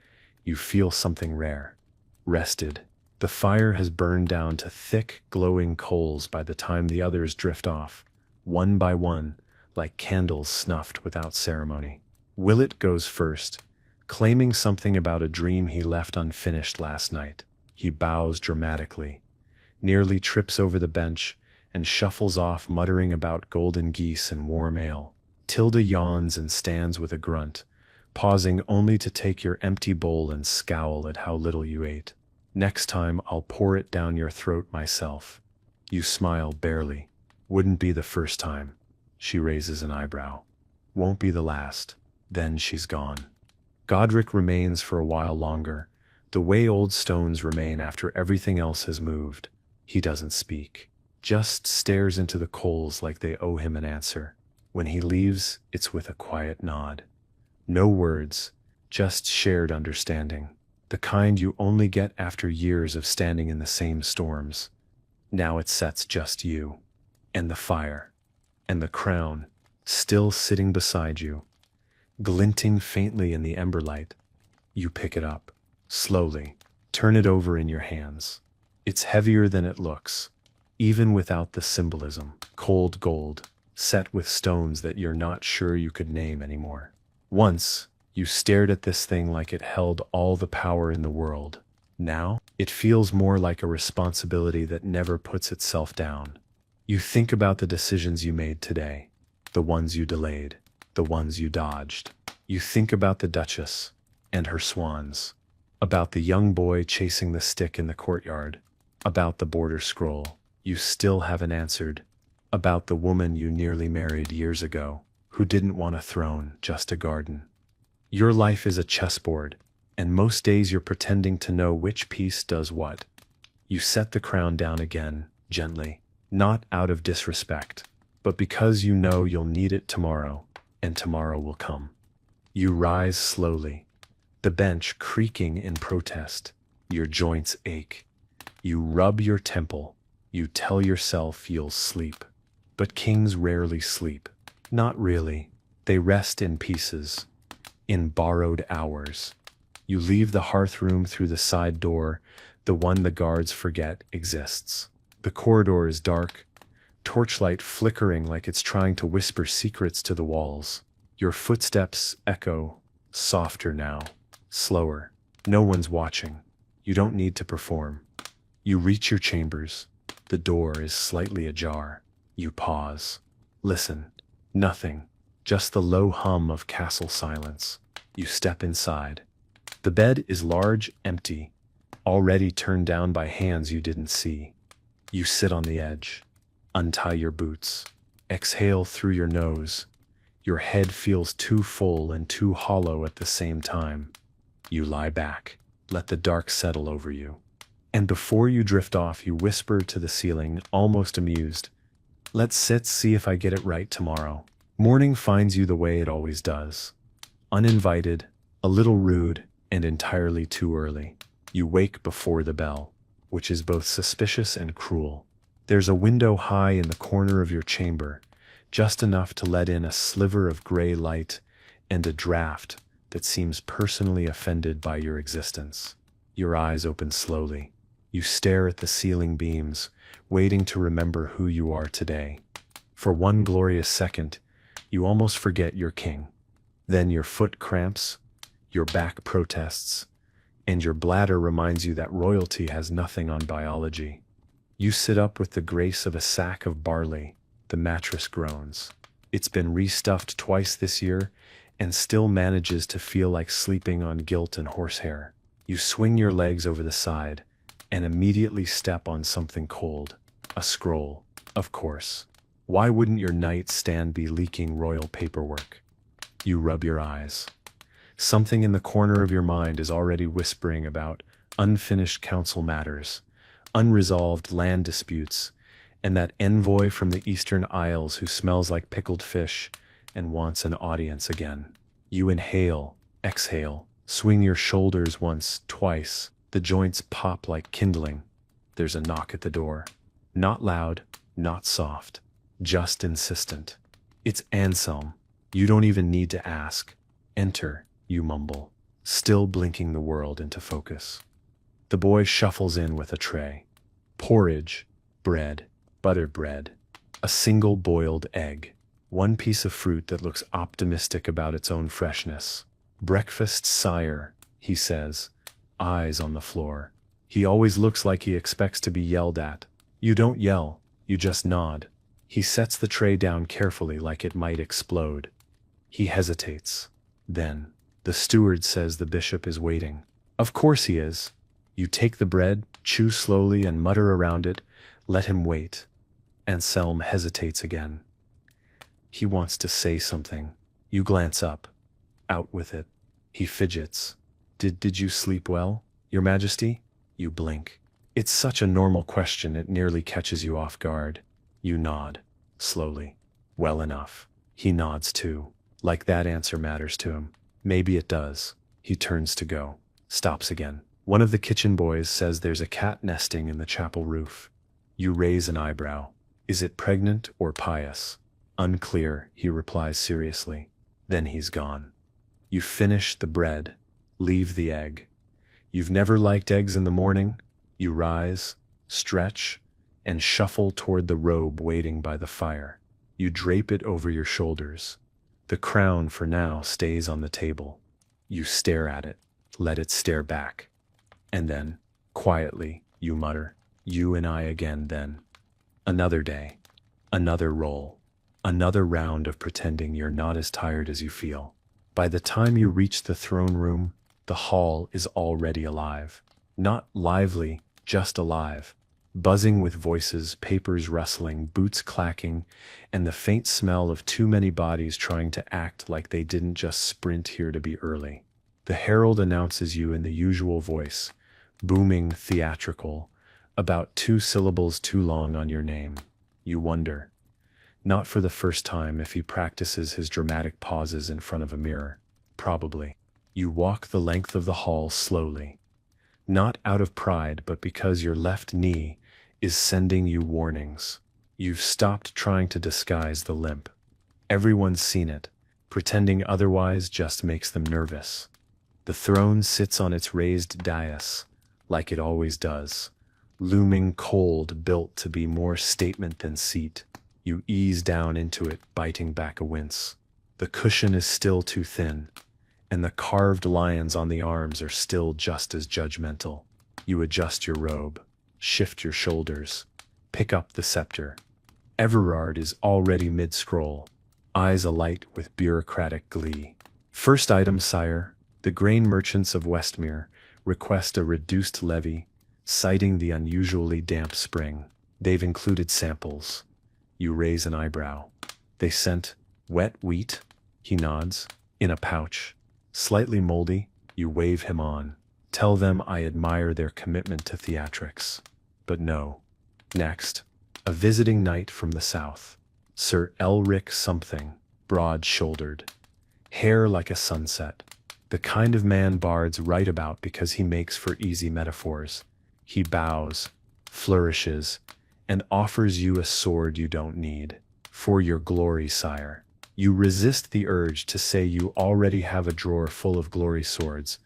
you feel something rare. Rested. The fire has burned down to thick, glowing coals by the time the others drift off, one by one, like candles snuffed without ceremony. Willett goes first, claiming something about a dream he left unfinished last night. He bows dramatically, nearly trips over the bench, and shuffles off muttering about golden geese and warm ale. Tilda yawns and stands with a grunt, pausing only to take your empty bowl and scowl at how little you ate. Next time I'll pour it down your throat myself. You smile barely. Wouldn't be the first time. She raises an eyebrow. Won't be the last. Then she's gone. Godric remains for a while longer, the way old stones remain after everything else has moved. He doesn't speak, just stares into the coals like they owe him an answer. When he leaves, it's with a quiet nod. No words, just shared understanding. The kind you only get after years of standing in the same storms. Now it sets just you, and the fire, and the crown, still sitting beside you, glinting faintly in the ember light. You pick it up, slowly, turn it over in your hands. It's heavier than it looks, even without the symbolism. Cold gold, set with stones that you're not sure you could name anymore. Once, you stared at this thing like it held all the power in the world. Now, it feels more like a responsibility that never puts itself down. You think about the decisions you made today, the ones you delayed, the ones you dodged. You think about the Duchess and her swans, about the young boy chasing the stick in the courtyard, about the border scroll you still haven't answered, about the woman you nearly married years ago, who didn't want a throne, just a garden. Your life is a chessboard, and most days you're pretending to know which piece does what. You set the crown down again, gently, not out of disrespect, but because you know you'll need it tomorrow, and tomorrow will come. You rise slowly, the bench creaking in protest. Your joints ache. You rub your temple. You tell yourself you'll sleep. But kings rarely sleep. Not really. They rest in pieces, in borrowed hours. You leave the hearth room through the side door, the one the guards forget exists. The corridor is dark, torchlight flickering like it's trying to whisper secrets to the walls. Your footsteps echo, softer now, slower. No one's watching. You don't need to perform. You reach your chambers. The door is slightly ajar. You pause. Listen. Nothing. Just the low hum of castle silence. You step inside. The bed is large, empty, already turned down by hands you didn't see. You sit on the edge. Untie your boots. Exhale through your nose. Your head feels too full and too hollow at the same time. You lie back. Let the dark settle over you. And before you drift off, you whisper to the ceiling, almost amused. Let's see if I get it right tomorrow. Morning finds you the way it always does. Uninvited, a little rude, and entirely too early. You wake before the bell, which is both suspicious and cruel. There's a window high in the corner of your chamber, just enough to let in a sliver of gray light and a draft that seems personally offended by your existence. Your eyes open slowly. You stare at the ceiling beams, waiting to remember who you are today. For one glorious second, you almost forget you're king. Then your foot cramps, your back protests, and your bladder reminds you that royalty has nothing on biology. You sit up with the grace of a sack of barley. The mattress groans. It's been restuffed twice this year, and still manages to feel like sleeping on guilt and horsehair. You swing your legs over the side, and immediately step on something cold. A scroll, of course. Why wouldn't your nightstand be leaking royal paperwork? You rub your eyes. Something in the corner of your mind is already whispering about unfinished council matters, unresolved land disputes, and that envoy from the Eastern Isles who smells like pickled fish and wants an audience again. You inhale, exhale, swing your shoulders once, twice. The joints pop like kindling. There's a knock at the door. Not loud, not soft, just insistent. It's Anselm. You don't even need to ask. Enter, you mumble, still blinking the world into focus. The boy shuffles in with a tray. Porridge, bread, buttered bread, a single boiled egg, one piece of fruit that looks optimistic about its own freshness. Breakfast, sire, he says, eyes on the floor. He always looks like he expects to be yelled at. You don't yell, you just nod. He sets the tray down carefully like it might explode. He hesitates. Then, the steward says the bishop is waiting. Of course he is. You take the bread, chew slowly and mutter around it. Let him wait. Anselm hesitates again. He wants to say something. You glance up. Out with it. He fidgets. Did you sleep well, Your Majesty? You blink. It's such a normal question it nearly catches you off guard. You nod. Slowly. Well enough. He nods too. Like that answer matters to him. Maybe it does. He turns to go. Stops again. One of the kitchen boys says there's a cat nesting in the chapel roof. You raise an eyebrow. Is it pregnant or pious? Unclear, he replies seriously. Then he's gone. You finish the bread. Leave the egg. You've never liked eggs in the morning? You rise, stretch, and shuffle toward the robe waiting by the fire. You drape it over your shoulders. The crown, for now, stays on the table. You stare at it. Let it stare back. And then, quietly, you mutter, you and I again then. Another day. Another roll. Another round of pretending you're not as tired as you feel. By the time you reach the throne room, the hall is already alive. Not lively, just alive. Buzzing with voices, papers rustling, boots clacking, and the faint smell of too many bodies trying to act like they didn't just sprint here to be early. The herald announces you in the usual voice, booming, theatrical, about 2 syllables too long on your name. You wonder, not for the first time, if he practices his dramatic pauses in front of a mirror. Probably. You walk the length of the hall slowly. Not out of pride, but because your left knee is sending you warnings. You've stopped trying to disguise the limp. Everyone's seen it. Pretending otherwise just makes them nervous. The throne sits on its raised dais, like it always does, looming cold, built to be more statement than seat. You ease down into it, biting back a wince. The cushion is still too thin, and the carved lions on the arms are still just as judgmental. You adjust your robe, shift your shoulders, pick up the scepter. Everard is already mid-scroll, eyes alight with bureaucratic glee. First item, sire. The grain merchants of Westmere request a reduced levy, citing the unusually damp spring. They've included samples. You raise an eyebrow. They sent wet wheat? He nods. In a pouch. Slightly moldy. You wave him on. Tell them I admire their commitment to theatrics. But no. Next. A visiting knight from the south. Sir Elric something, broad-shouldered. Hair like a sunset. The kind of man bards write about because he makes for easy metaphors. He bows, flourishes, and offers you a sword you don't need. For your glory, sire. You resist the urge to say you already have a drawer full of glory swords,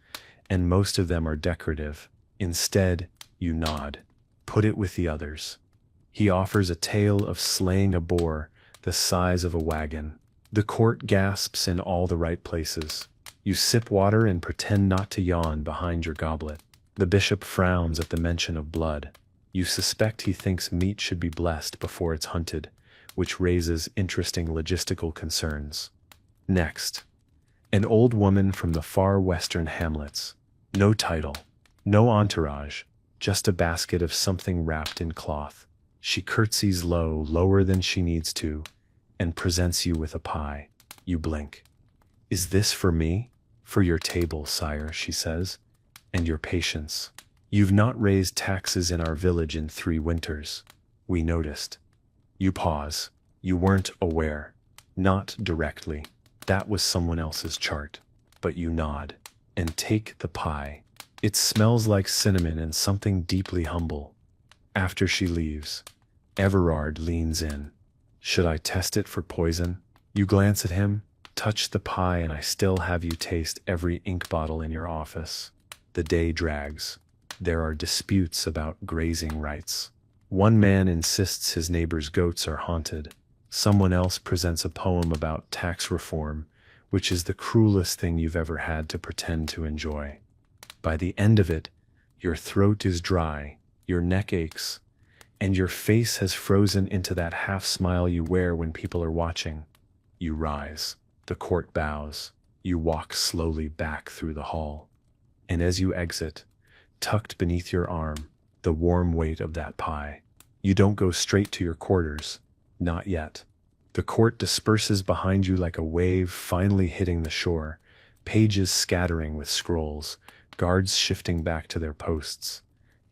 and most of them are decorative. Instead, you nod. Put it with the others. He offers a tale of slaying a boar the size of a wagon. The court gasps in all the right places. You sip water and pretend not to yawn behind your goblet. The bishop frowns at the mention of blood. You suspect he thinks meat should be blessed before it's hunted, which raises interesting logistical concerns. Next, an old woman from the far western hamlets. No title, no entourage, just a basket of something wrapped in cloth. She curtsies low, lower than she needs to, and presents you with a pie. You blink. "Is this for me?" "For your table, sire," she says, "and your patience. You've not raised taxes in our village in 3 winters. We noticed." You pause. You weren't aware. Not directly. That was someone else's chart. But you nod and take the pie. It smells like cinnamon and something deeply humble. After she leaves, Everard leans in. "Should I test it for poison?" You glance at him, touch the pie, and I still have you taste every ink bottle in your office. The day drags. There are disputes about grazing rights. One man insists his neighbor's goats are haunted. Someone else presents a poem about tax reform, which is the cruelest thing you've ever had to pretend to enjoy. By the end of it, your throat is dry, your neck aches, and your face has frozen into that half smile you wear when people are watching. You rise. The court bows. You walk slowly back through the hall. And as you exit, tucked beneath your arm, the warm weight of that pie. You don't go straight to your quarters. Not yet. The court disperses behind you like a wave finally hitting the shore, pages scattering with scrolls, guards shifting back to their posts,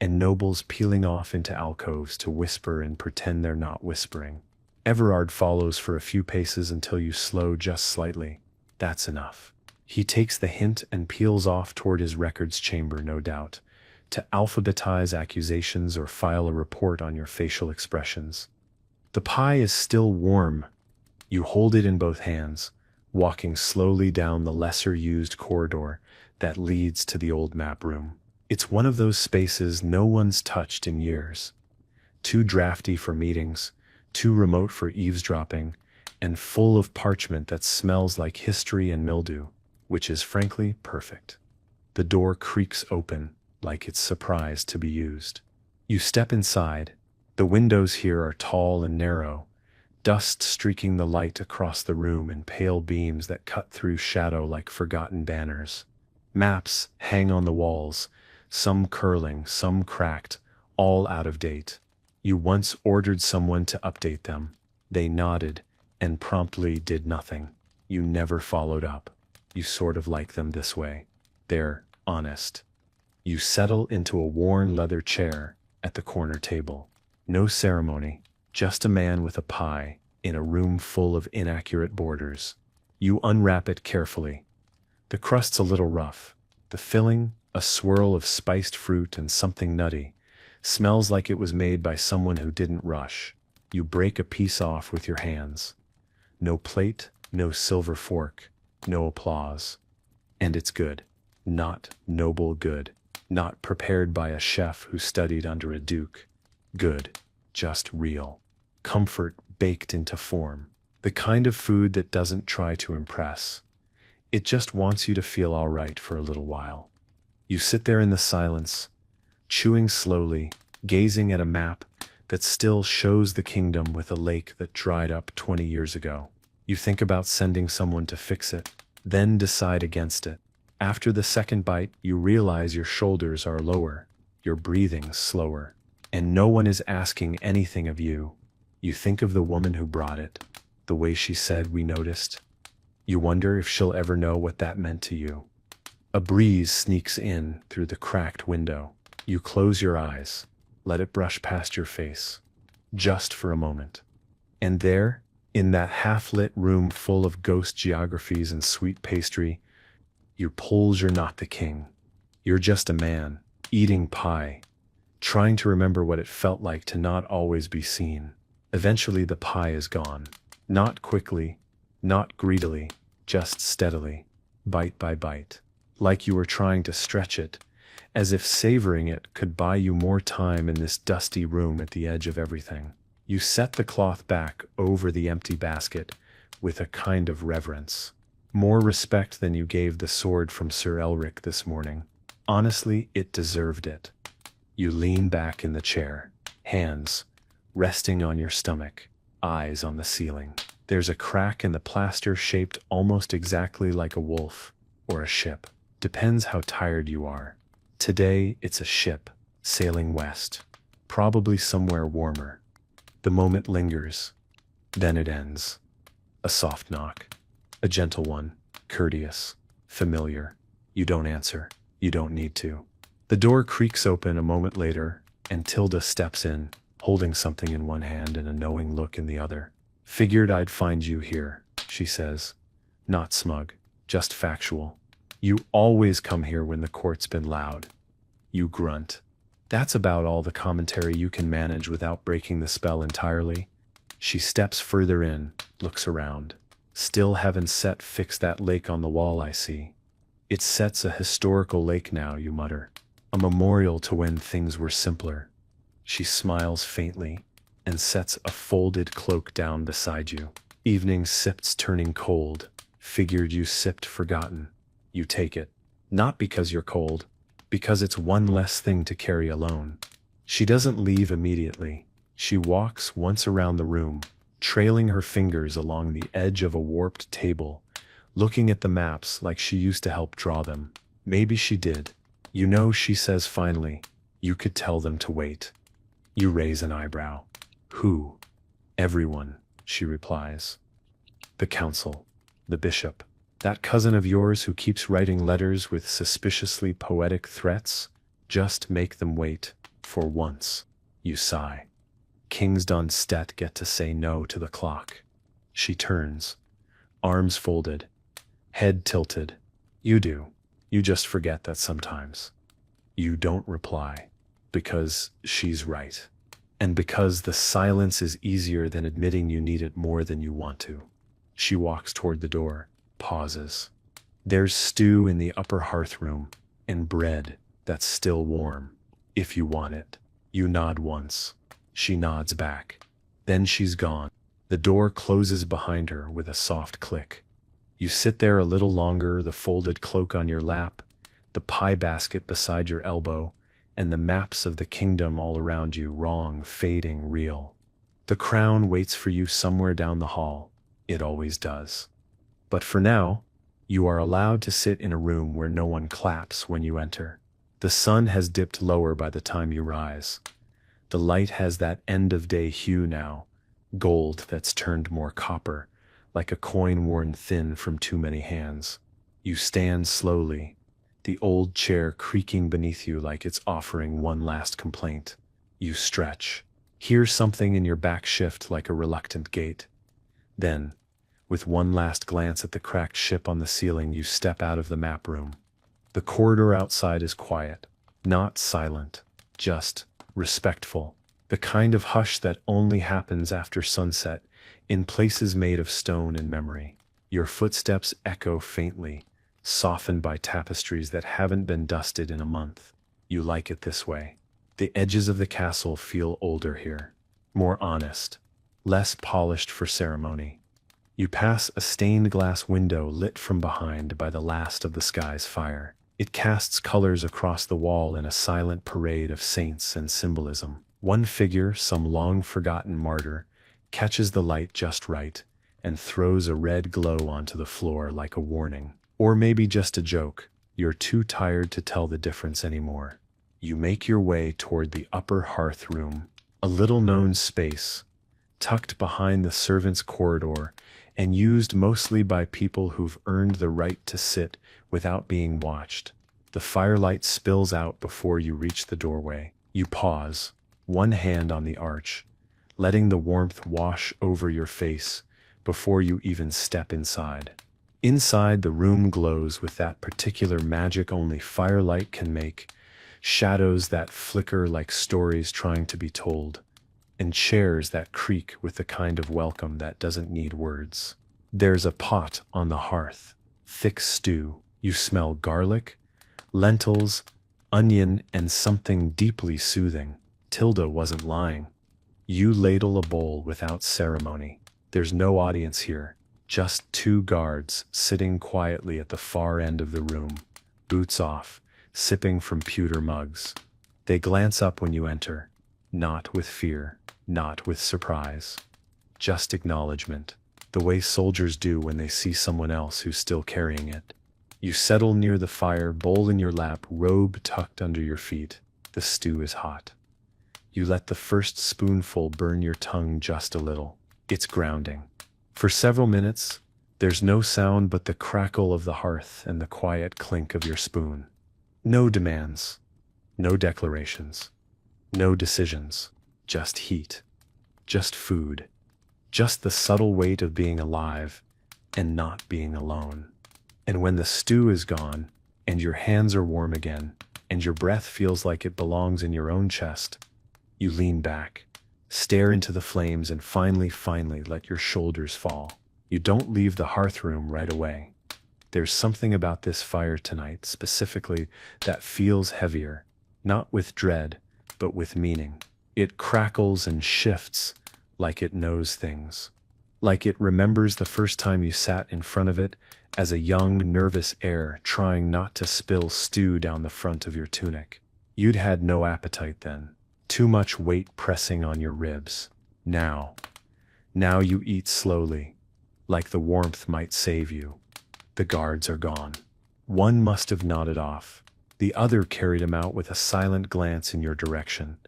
and nobles peeling off into alcoves to whisper and pretend they're not whispering. Everard follows for a few paces until you slow just slightly. That's enough. He takes the hint and peels off toward his records chamber, no doubt, to alphabetize accusations or file a report on your facial expressions. The pie is still warm. You hold it in both hands, walking slowly down the lesser-used corridor that leads to the old map room. It's one of those spaces no one's touched in years. Too drafty for meetings, too remote for eavesdropping, and full of parchment that smells like history and mildew, which is frankly perfect. The door creaks open, like it's surprised to be used. You step inside. The windows here are tall and narrow, dust streaking the light across the room in pale beams that cut through shadow like forgotten banners. Maps hang on the walls, some curling, some cracked, all out of date. You once ordered someone to update them. They nodded and promptly did nothing. You never followed up. You sort of like them this way. They're honest. You settle into a worn leather chair at the corner table. No ceremony, just a man with a pie in a room full of inaccurate borders. You unwrap it carefully. The crust's a little rough. The filling, a swirl of spiced fruit and something nutty, smells like it was made by someone who didn't rush. You break a piece off with your hands. No plate, no silver fork, no applause. And it's good. Not noble good. Not prepared by a chef who studied under a duke. Good. Just real. Comfort baked into form. The kind of food that doesn't try to impress. It just wants you to feel all right for a little while. You sit there in the silence, chewing slowly, gazing at a map that still shows the kingdom with a lake that dried up 20 years ago. You think about sending someone to fix it, then decide against it. After the second bite, you realize your shoulders are lower, your breathing slower, and no one is asking anything of you. You think of the woman who brought it, the way she said "we noticed." You wonder if she'll ever know what that meant to you. A breeze sneaks in through the cracked window. You close your eyes, let it brush past your face, just for a moment. And there, in that half-lit room full of ghost geographies and sweet pastry, you pulls you're not the king. You're just a man, eating pie, trying to remember what it felt like to not always be seen. Eventually the pie is gone. Not quickly, not greedily, just steadily, bite by bite. Like you were trying to stretch it, as if savoring it could buy you more time in this dusty room at the edge of everything. You set the cloth back over the empty basket with a kind of reverence. More respect than you gave the sword from Sir Elric this morning. Honestly, it deserved it. You lean back in the chair, hands resting on your stomach, eyes on the ceiling. There's a crack in the plaster shaped almost exactly like a wolf or a ship. Depends how tired you are. Today, it's a ship sailing west, probably somewhere warmer. The moment lingers, then it ends. A soft knock, a gentle one, courteous, familiar. You don't answer. You don't need to. The door creaks open a moment later, and Tilda steps in, holding something in one hand and a knowing look in the other. Figured I'd find you here, she says. Not smug, just factual. You always come here when the court's been loud. You grunt. That's about all the commentary you can manage without breaking the spell entirely. She steps further in, looks around. Still haven't fixed that lake on the wall, I see. It sets a historical lake now, you mutter. A memorial to when things were simpler. She smiles faintly and sets a folded cloak down beside you. Evening sips turning cold. Figured you sipped forgotten. You take it. Not because you're cold, because it's one less thing to carry alone. She doesn't leave immediately. She walks once around the room, trailing her fingers along the edge of a warped table, looking at the maps like she used to help draw them. Maybe she did. You know, she says finally, you could tell them to wait. You raise an eyebrow. Who? Everyone, she replies. The council, the bishop, that cousin of yours who keeps writing letters with suspiciously poetic threats. Just make them wait, for once. You sigh. Kings Dunstead get to say no to the clock. She turns, arms folded, head tilted. You do. You just forget that sometimes. You don't reply, because she's right. And because the silence is easier than admitting you need it more than you want to. She walks toward the door, pauses. There's stew in the upper hearth room, and bread that's still warm, if you want it. You nod once. She nods back. Then she's gone. The door closes behind her with a soft click. You sit there a little longer, the folded cloak on your lap, the pie basket beside your elbow, and the maps of the kingdom all around you, wrong, fading, real. The crown waits for you somewhere down the hall. It always does. But for now, you are allowed to sit in a room where no one claps when you enter. The sun has dipped lower by the time you rise. The light has that end-of-day hue now, gold that's turned more copper, like a coin worn thin from too many hands. You stand slowly, the old chair creaking beneath you like it's offering one last complaint. You stretch, hear something in your back shift like a reluctant gate. Then, with one last glance at the cracked ship on the ceiling, you step out of the map room. The corridor outside is quiet, not silent, just respectful, the kind of hush that only happens after sunset in places made of stone and memory. Your footsteps echo faintly, softened by tapestries that haven't been dusted in a month. You like it this way. The edges of the castle feel older here, more honest, less polished for ceremony. You pass a stained glass window lit from behind by the last of the sky's fire. It casts colors across the wall in a silent parade of saints and symbolism. One figure, some long-forgotten martyr, catches the light just right and throws a red glow onto the floor like a warning. Or maybe just a joke. You're too tired to tell the difference anymore. You make your way toward the upper hearth room, a little-known space, tucked behind the servants' corridor and used mostly by people who've earned the right to sit without being watched. The firelight spills out before you reach the doorway. You pause, one hand on the arch, letting the warmth wash over your face before you even step inside. Inside, the room glows with that particular magic only firelight can make, shadows that flicker like stories trying to be told, and chairs that creak with the kind of welcome that doesn't need words. There's a pot on the hearth, thick stew. You smell garlic, lentils, onion, and something deeply soothing. Tilda wasn't lying. You ladle a bowl without ceremony. There's no audience here, Just two guards sitting quietly at the far end of the room, boots off, sipping from pewter mugs. They glance up when you enter, not with fear, not with surprise, just acknowledgement, the way soldiers do when they see someone else who's still carrying it. You settle near the fire, bowl in your lap, robe tucked under your feet. The stew is hot. You let the first spoonful burn your tongue just a little. It's grounding. For several minutes, there's no sound but the crackle of the hearth and the quiet clink of your spoon. No demands, no declarations, no decisions, just heat, just food, just the subtle weight of being alive and not being alone. And when the stew is gone, and your hands are warm again, and your breath feels like it belongs in your own chest, you lean back, stare into the flames, and finally let your shoulders fall. You don't leave the hearth room right away. There's something about this fire tonight, specifically, that feels heavier, not with dread, but with meaning. It crackles and shifts like it knows things. Like it remembers the first time you sat in front of it as a young, nervous heir trying not to spill stew down the front of your tunic. You'd had no appetite then, too much weight pressing on your ribs. Now you eat slowly, like the warmth might save you. The guards are gone. One must have nodded off. The other carried him out with a silent glance in your direction,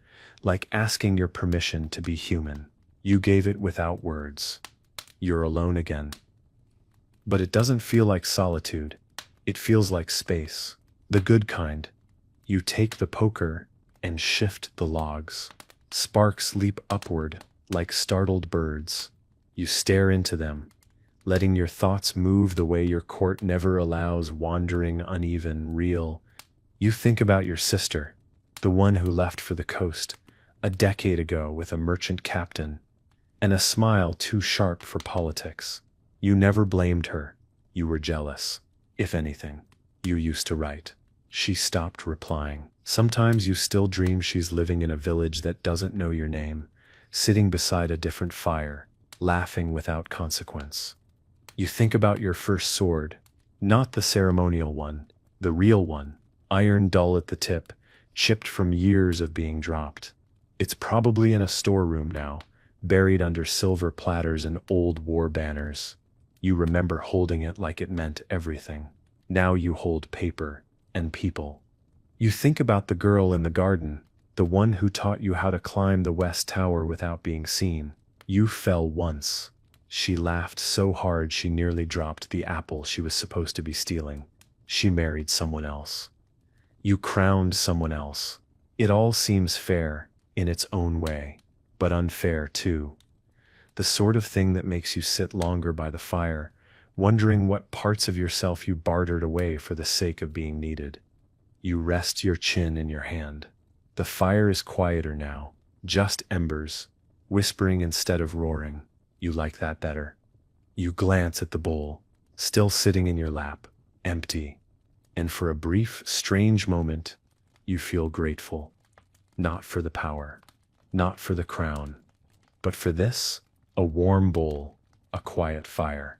like asking your permission to be human. You gave it without words. You're alone again. But it doesn't feel like solitude. It feels like space. The good kind. You take the poker and shift the logs. Sparks leap upward like startled birds. You stare into them, letting your thoughts move the way your court never allows, wandering, uneven, real. You think about your sister, the one who left for the coast a decade ago with a merchant captain, and a smile too sharp for politics. You never blamed her. You were jealous. If anything, you used to write. She stopped replying. Sometimes you still dream she's living in a village that doesn't know your name, sitting beside a different fire, laughing without consequence. You think about your first sword, not the ceremonial one, the real one, iron dull at the tip, chipped from years of being dropped. It's probably in a storeroom now, buried under silver platters and old war banners. You remember holding it like it meant everything. Now you hold paper and people. You think about the girl in the garden, the one who taught you how to climb the West Tower without being seen. You fell once. She laughed so hard she nearly dropped the apple she was supposed to be stealing. She married someone else. You crowned someone else. It all seems fair, in its own way, but unfair too. The sort of thing that makes you sit longer by the fire, wondering what parts of yourself you bartered away for the sake of being needed. You rest your chin in your hand. The fire is quieter now, just embers, whispering instead of roaring. You like that better. You glance at the bowl, still sitting in your lap, empty. And for a brief, strange moment, you feel grateful. Not for the power, not for the crown, but for this, a warm bowl, a quiet fire,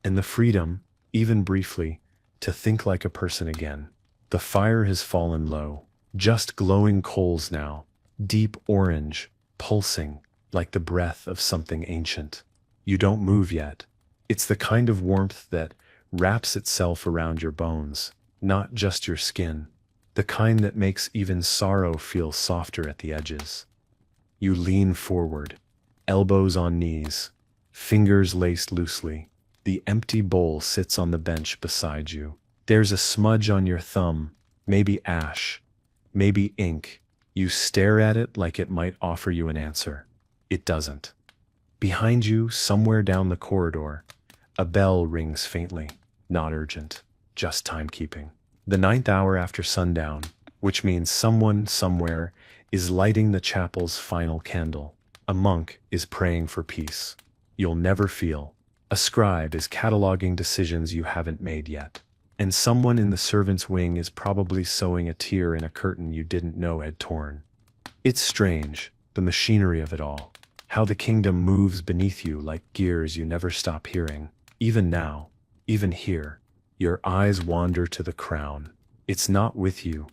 and the freedom, even briefly, to think like a person again. The fire has fallen low, just glowing coals now, deep orange, pulsing, like the breath of something ancient. You don't move yet. It's the kind of warmth that wraps itself around your bones, not just your skin, the kind that makes even sorrow feel softer at the edges. You lean forward, elbows on knees, fingers laced loosely. The empty bowl sits on the bench beside you. There's a smudge on your thumb, maybe ash, maybe ink. You stare at it like it might offer you an answer. It doesn't. Behind you, somewhere down the corridor, a bell rings faintly, not urgent, just timekeeping. The 9th hour after sundown, which means someone, somewhere, is lighting the chapel's final candle. A monk is praying for peace. You'll never feel. A scribe is cataloging decisions you haven't made yet. And someone in the servants' wing is probably sewing a tear in a curtain you didn't know had torn. It's strange, the machinery of it all. How the kingdom moves beneath you like gears you never stop hearing. Even now, even here, your eyes wander to the crown. It's not with you,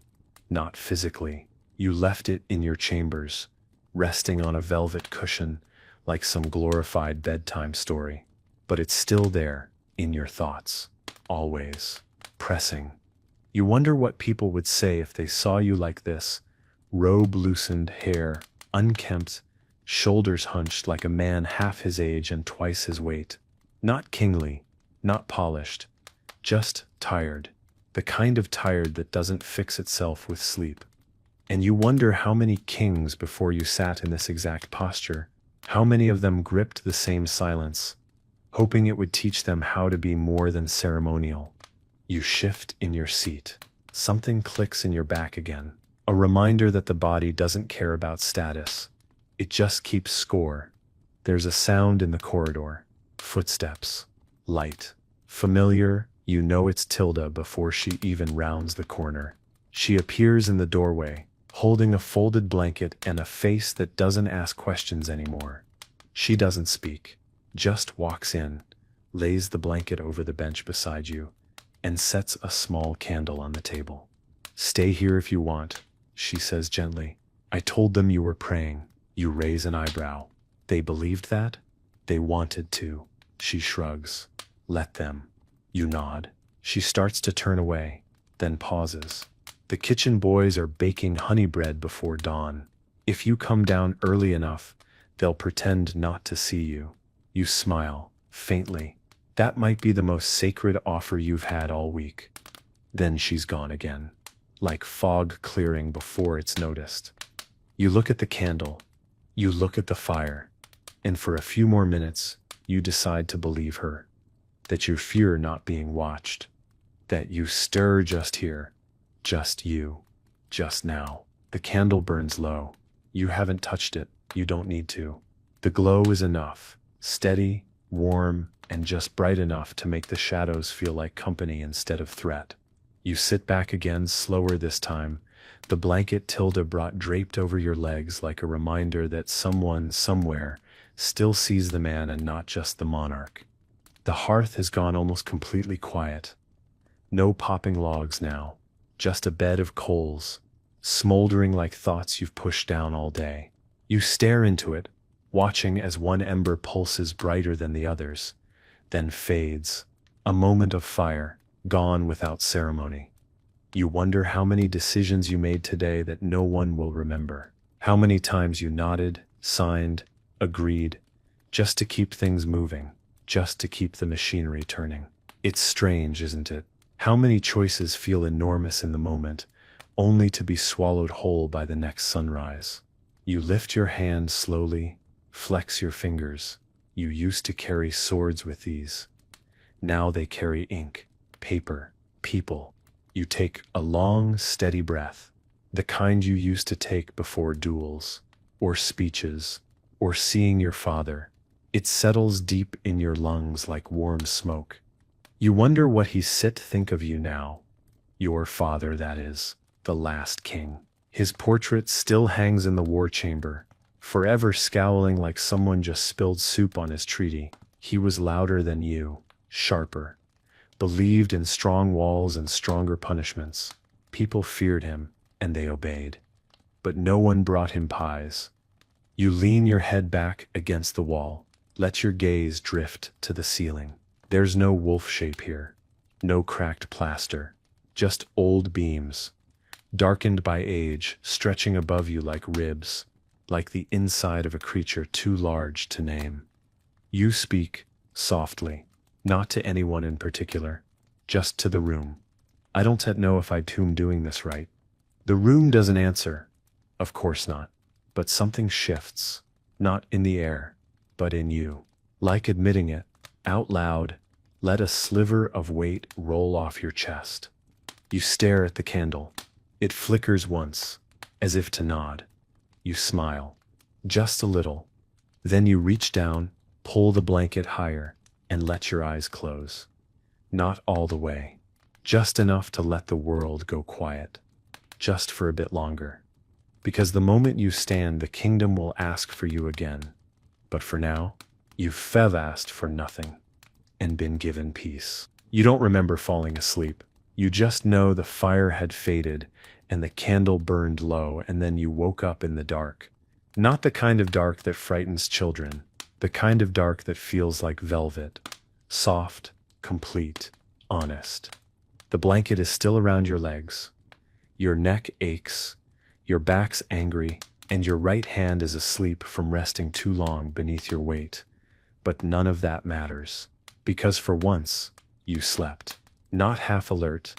not physically. You left it in your chambers, resting on a velvet cushion like some glorified bedtime story. But it's still there, in your thoughts, always, pressing. You wonder what people would say if they saw you like this, robe loosened, hair unkempt, shoulders hunched like a man half his age and twice his weight. Not kingly, not polished, just tired, the kind of tired that doesn't fix itself with sleep. And you wonder how many kings before you sat in this exact posture, how many of them gripped the same silence, hoping it would teach them how to be more than ceremonial. You shift in your seat. Something clicks in your back again, a reminder that the body doesn't care about status. It just keeps score. There's a sound in the corridor. Footsteps. Light. Familiar, you know it's Tilda before she even rounds the corner. She appears in the doorway, holding a folded blanket and a face that doesn't ask questions anymore. She doesn't speak, just walks in, lays the blanket over the bench beside you, and sets a small candle on the table. "Stay here if you want," she says gently. "I told them you were praying." You raise an eyebrow. They believed that? They wanted to. She shrugs. "Let them." You nod. She starts to turn away, then pauses. The kitchen boys are baking honey bread before dawn. If you come down early enough, they'll pretend not to see you. You smile, faintly. That might be the most sacred offer you've had all week. Then she's gone again, like fog clearing before it's noticed. You look at the candle. You look at the fire. And for a few more minutes, you decide to believe her. That you fear not being watched. That you stir just here. Just you. Just now. The candle burns low. You haven't touched it. You don't need to. The glow is enough. Steady, warm, and just bright enough to make the shadows feel like company instead of threat. You sit back again, slower this time, the blanket Tilda brought draped over your legs like a reminder that someone, somewhere, still sees the man and not just the monarch. The hearth has gone almost completely quiet. No popping logs now, just a bed of coals, smoldering like thoughts you've pushed down all day. You stare into it, watching as one ember pulses brighter than the others, then fades. A moment of fire, gone without ceremony. You wonder how many decisions you made today that no one will remember. How many times you nodded, signed, agreed, just to keep things moving, just to keep the machinery turning. It's strange, isn't it? How many choices feel enormous in the moment, only to be swallowed whole by the next sunrise. You lift your hand slowly, flex your fingers. You used to carry swords with these. Now they carry ink, paper, people. You take a long, steady breath, the kind you used to take before duels, or speeches, or seeing your father. It settles deep in your lungs like warm smoke. You wonder what he think of you now. Your father, that is, the last king. His portrait still hangs in the war chamber, forever scowling like someone just spilled soup on his treaty. He was louder than you, sharper. Believed in strong walls and stronger punishments. People feared him, and they obeyed. But no one brought him pies. You lean your head back against the wall, let your gaze drift to the ceiling. There's no wolf shape here, no cracked plaster, just old beams, darkened by age, stretching above you like ribs, like the inside of a creature too large to name. You speak, softly. Not to anyone in particular, just to the room. I don't know if I'm doing this right. The room doesn't answer. Of course not. But something shifts, not in the air, but in you. Like admitting it, out loud, let a sliver of weight roll off your chest. You stare at the candle. It flickers once, as if to nod. You smile, just a little. Then you reach down, pull the blanket higher, and let your eyes close. Not all the way. Just enough to let the world go quiet. Just for a bit longer. Because the moment you stand, the kingdom will ask for you again. But for now, you've asked for nothing. and been given peace. You don't remember falling asleep. You just know the fire had faded and the candle burned low, and then you woke up in the dark. Not the kind of dark that frightens children, the kind of dark that feels like velvet. Soft, complete, honest. The blanket is still around your legs. Your neck aches, your back's angry, and your right hand is asleep from resting too long beneath your weight. But none of that matters, because for once, you slept. Not half alert,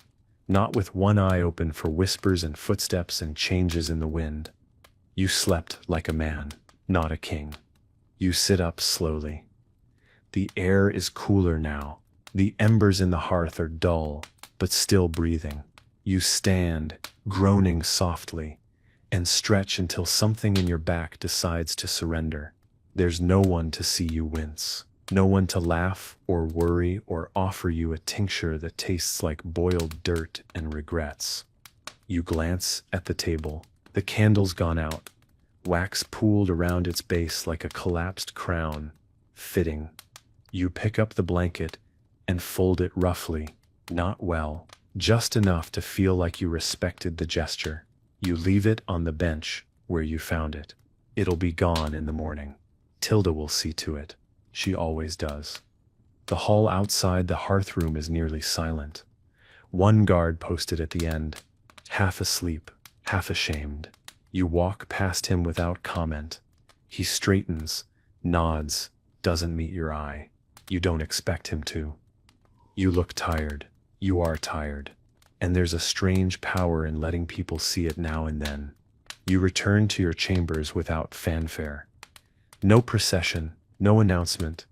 not with one eye open for whispers and footsteps and changes in the wind. You slept like a man, not a king. You sit up slowly. The air is cooler now. The embers in the hearth are dull, but still breathing. You stand, groaning softly, and stretch until something in your back decides to surrender. There's no one to see you wince. No one to laugh or worry or offer you a tincture that tastes like boiled dirt and regrets. You glance at the table. The candle's gone out. Wax pooled around its base like a collapsed crown. Fitting. You pick up the blanket and fold it roughly, not well, just enough to feel like you respected the gesture. You leave it on the bench where you found it. It'll be gone in the morning. Tilda will see to it. She always does. The hall outside the hearth room is nearly silent. One guard posted at the end, half asleep, half ashamed. You walk past him without comment. He straightens, nods, doesn't meet your eye. You don't expect him to. You look tired. You are tired. And there's a strange power in letting people see it now and then. You return to your chambers without fanfare. No procession, no announcement,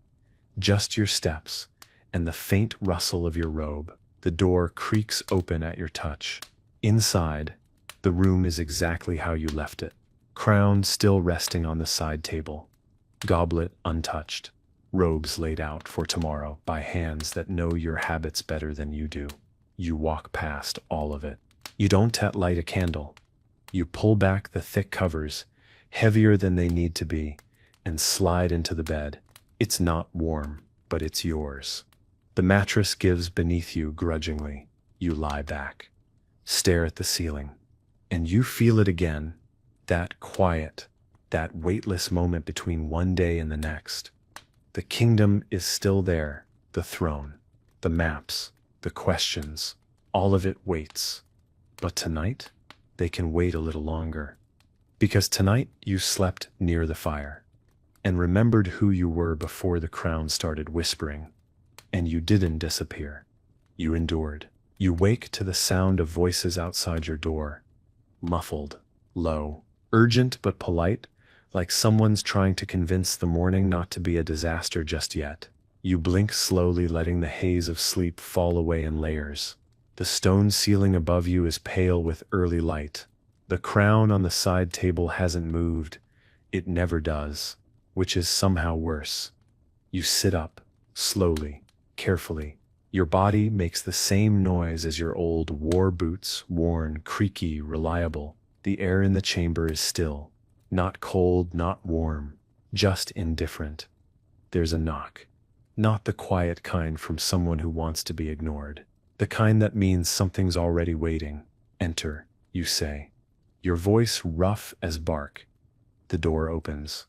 just your steps and the faint rustle of your robe. The door creaks open at your touch. Inside, the room is exactly how you left it. Crown still resting on the side table. Goblet untouched. Robes laid out for tomorrow by hands that know your habits better than you do. You walk past all of it. You don't light a candle. You pull back the thick covers, heavier than they need to be, and slide into the bed. It's not warm, but it's yours. The mattress gives beneath you grudgingly. You lie back, stare at the ceiling, and you feel it again, that quiet, that weightless moment between one day and the next. The kingdom is still there, the throne, the maps, the questions, all of it waits. But tonight, they can wait a little longer. Because tonight you slept near the fire and remembered who you were before the crown started whispering. And you didn't disappear. You endured. You wake to the sound of voices outside your door. Muffled, low, urgent but polite, like someone's trying to convince the morning not to be a disaster just yet. You blink slowly, letting the haze of sleep fall away in layers. The stone ceiling above you is pale with early light. The crown on the side table hasn't moved. It never does, which is somehow worse. You sit up, slowly, carefully. Your body makes the same noise as your old war boots, worn, creaky, reliable. The air in the chamber is still. Not cold, not warm, just indifferent. There's a knock. Not the quiet kind from someone who wants to be ignored. The kind that means something's already waiting. Enter, you say. Your voice rough as bark. The door opens,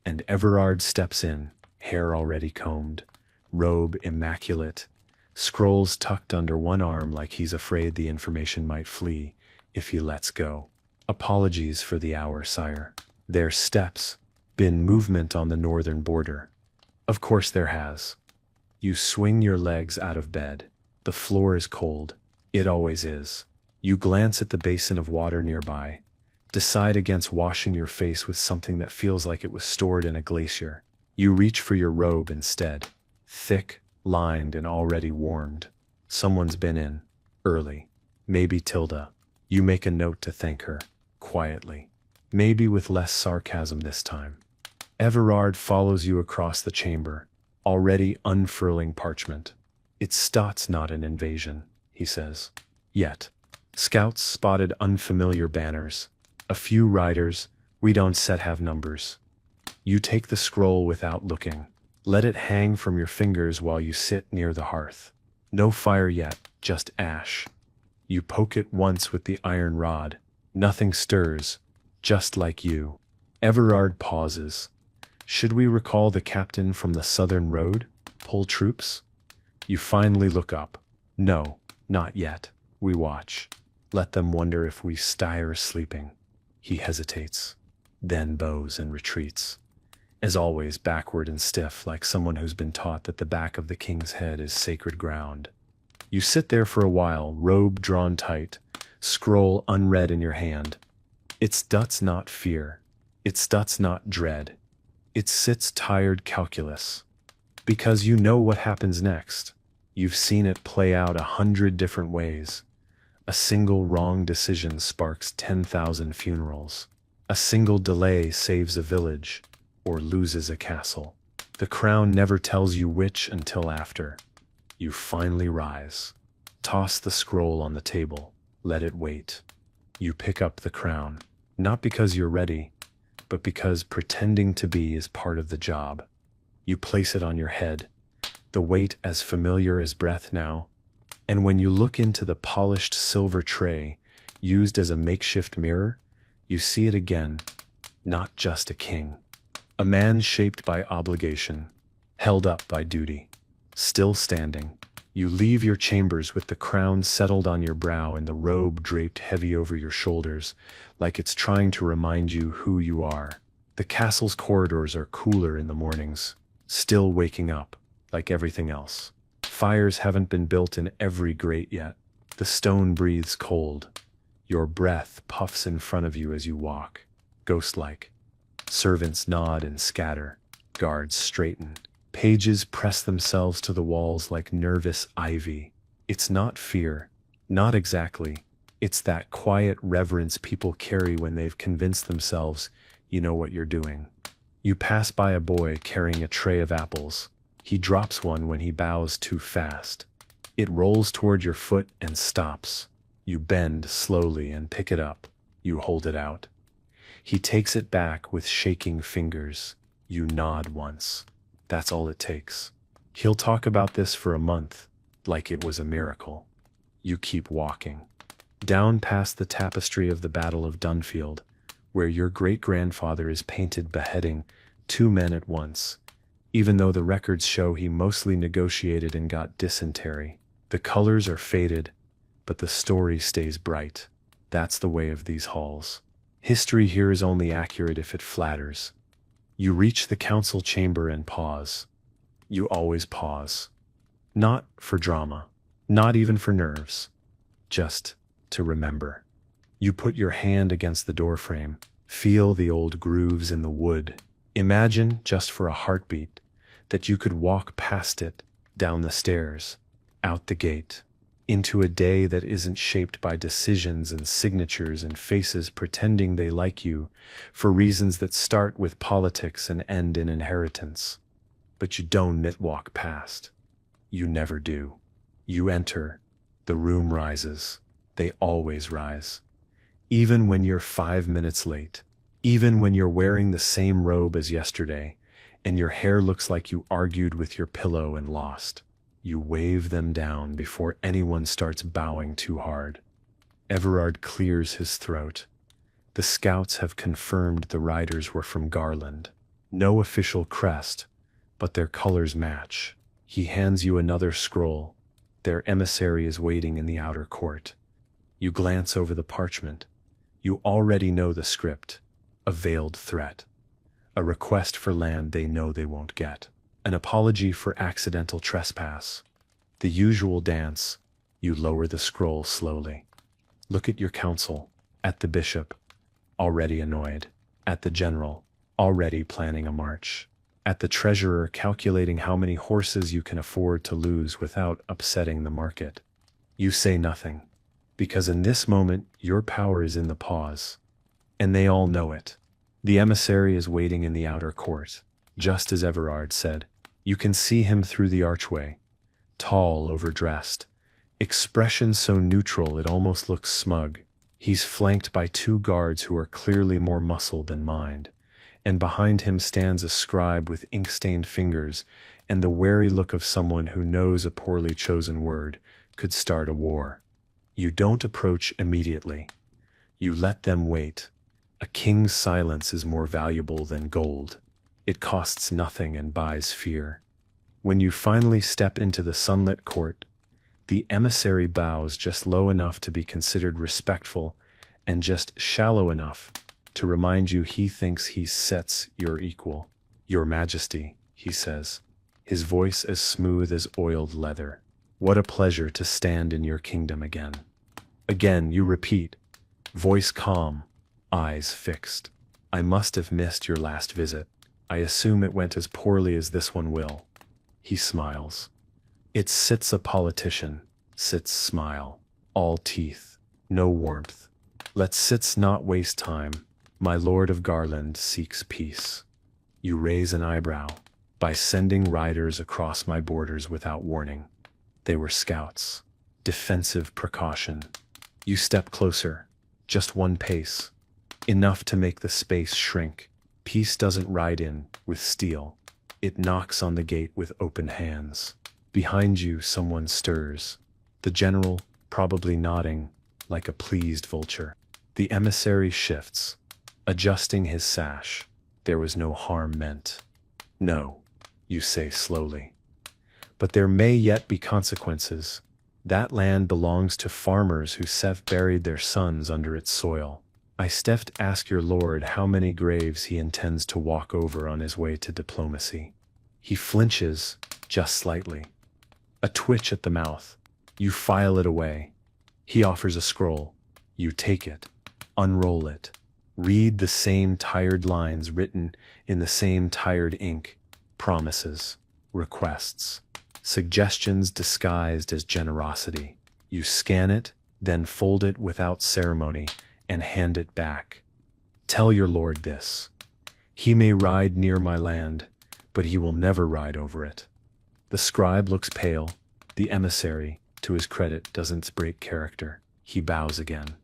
and Everard steps in, hair already combed, robe immaculate, scrolls tucked under one arm like he's afraid the information might flee if he lets go. Apologies for the hour, sire. There's steps. Been movement on the northern border. Of course there has. You swing your legs out of bed. The floor is cold. It always is. You glance at the basin of water nearby. Decide against washing your face with something that feels like it was stored in a glacier. You reach for your robe instead. Thick, lined, and already warmed. Someone's been in. Early. Maybe Tilda. You make a note to thank her. Quietly. Maybe with less sarcasm this time. Everard follows you across the chamber, already unfurling parchment. It's Stott's not an invasion, he says. Yet. Scouts spotted unfamiliar banners. A few riders. We don't have numbers. You take the scroll without looking. Let it hang from your fingers while you sit near the hearth. No fire yet, just ash. You poke it once with the iron rod. Nothing stirs, just like you. Everard pauses. Should we recall the captain from the southern road? Pull troops? You finally look up. No, not yet. We watch. Let them wonder if we stir sleeping. He hesitates, then bows and retreats. As always, backward and stiff, like someone who's been taught that the back of the king's head is sacred ground. You sit there for a while, robe drawn tight, scroll unread in your hand. It does not fear. It does not dread. It sits tired calculus. Because you know what happens next. You've seen it play out 100 different ways. A single wrong decision sparks 10,000 funerals. A single delay saves a village, or loses a castle. The crown never tells you which until after. You finally rise. Toss the scroll on the table. Let it wait. You pick up the crown, not because you're ready, but because pretending to be is part of the job. You place it on your head, the weight as familiar as breath now, and when you look into the polished silver tray, used as a makeshift mirror, you see it again, not just a king. A man shaped by obligation, held up by duty, still standing. You leave your chambers with the crown settled on your brow and the robe draped heavy over your shoulders, like it's trying to remind you who you are. The castle's corridors are cooler in the mornings, still waking up, like everything else. Fires haven't been built in every grate yet. The stone breathes cold. Your breath puffs in front of you as you walk, ghost-like. Servants nod and scatter. Guards straighten. Pages press themselves to the walls like nervous ivy. It's not fear. Not exactly. It's that quiet reverence people carry when they've convinced themselves you know what you're doing. You pass by a boy carrying a tray of apples. He drops one when he bows too fast. It rolls toward your foot and stops. You bend slowly and pick it up. You hold it out. He takes it back with shaking fingers. You nod once. That's all it takes. He'll talk about this for a month, like it was a miracle. You keep walking. Down past the tapestry of the Battle of Dunfield, where your great-grandfather is painted beheading 2 men at once, even though the records show he mostly negotiated and got dysentery. The colors are faded, but the story stays bright. That's the way of these halls. History here is only accurate if it flatters. You reach the council chamber and pause. You always pause. Not for drama, not even for nerves, just to remember. You put your hand against the doorframe, feel the old grooves in the wood. Imagine, just for a heartbeat, that you could walk past it, down the stairs, out the gate, into a day that isn't shaped by decisions and signatures and faces pretending they like you for reasons that start with politics and end in inheritance. But you don't walk past. You never do. You enter. The room rises. They always rise. Even when you're 5 minutes late. Even when you're wearing the same robe as yesterday, and your hair looks like you argued with your pillow and lost. You wave them down before anyone starts bowing too hard. Everard clears his throat. The scouts have confirmed the riders were from Garland. No official crest, but their colors match. He hands you another scroll. Their emissary is waiting in the outer court. You glance over the parchment. You already know the script. A veiled threat. A request for land they know they won't get. An apology for accidental trespass. The usual dance. You lower the scroll slowly. Look at your council. At the bishop. Already annoyed. At the general. Already planning a march. At the treasurer calculating how many horses you can afford to lose without upsetting the market. You say nothing. Because in this moment, your power is in the pause. And they all know it. The emissary is waiting in the outer court. Just as Everard said. You can see him through the archway. Tall, overdressed. Expression so neutral it almost looks smug. He's flanked by 2 guards who are clearly more muscle than mind. and behind him stands a scribe with ink-stained fingers and the wary look of someone who knows a poorly chosen word could start a war. You don't approach immediately. You let them wait. A king's silence is more valuable than gold. It costs nothing and buys fear. When you finally step into the sunlit court, the emissary bows just low enough to be considered respectful and just shallow enough to remind you he thinks he sets your equal. Your Majesty, he says, his voice as smooth as oiled leather. What a pleasure to stand in your kingdom again. Again you repeat, voice calm, eyes fixed. I must have missed your last visit. I assume it went as poorly as this one will. He smiles. It sits a politician, sits smile, all teeth, no warmth. Let sits not waste time. My Lord of Garland seeks peace. You raise an eyebrow. By sending riders across my borders without warning. They were scouts. Defensive precaution. You step closer. Just one pace. Enough to make the space shrink. Peace doesn't ride in with steel. It knocks on the gate with open hands. Behind you, someone stirs. The general, probably nodding, like a pleased vulture. The emissary shifts, adjusting his sash. There was no harm meant. No, you say slowly. But there may yet be consequences. That land belongs to farmers who have buried their sons under its soil. I steft ask your lord how many graves he intends to walk over on his way to diplomacy. He flinches, just slightly. A twitch at the mouth. You file it away. He offers a scroll. You take it. Unroll it. Read the same tired lines written in the same tired ink. Promises. Requests. Suggestions disguised as generosity. You scan it, then fold it without ceremony and hand it back. Tell your lord this. He may ride near my land, but he will never ride over it. The scribe looks pale. The emissary, to his credit, doesn't break character. He bows again.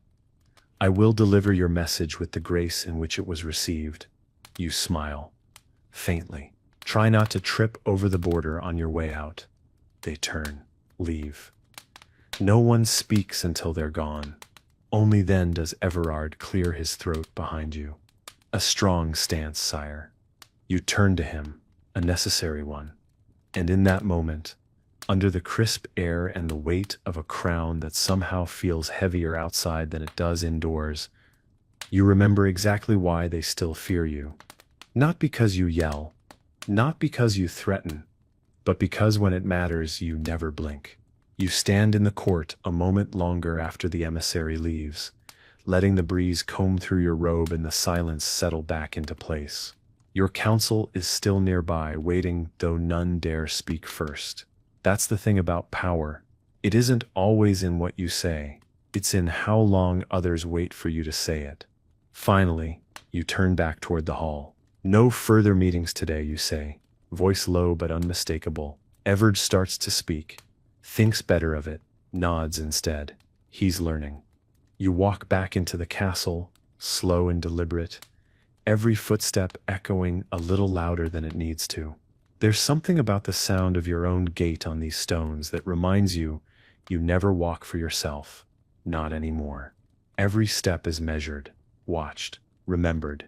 I will deliver your message with the grace in which it was received. You smile. Faintly. Try not to trip over the border on your way out. They turn. Leave. No one speaks until they're gone. Only then does Everard clear his throat behind you. A strong stance, sire. You turn to him, a necessary one. And in that moment, under the crisp air and the weight of a crown that somehow feels heavier outside than it does indoors, you remember exactly why they still fear you. Not because you yell, not because you threaten, but because when it matters, you never blink. You stand in the court a moment longer after the emissary leaves, letting the breeze comb through your robe and the silence settle back into place. Your counsel is still nearby, waiting, though none dare speak first. That's the thing about power. It isn't always in what you say. It's in how long others wait for you to say it. Finally, you turn back toward the hall. No further meetings today, you say, voice low but unmistakable. Everard starts to speak. Thinks better of it, nods instead. He's learning. You walk back into the castle, slow and deliberate, every footstep echoing a little louder than it needs to. There's something about the sound of your own gait on these stones that reminds you you never walk for yourself. Not anymore. Every step is measured, watched, remembered.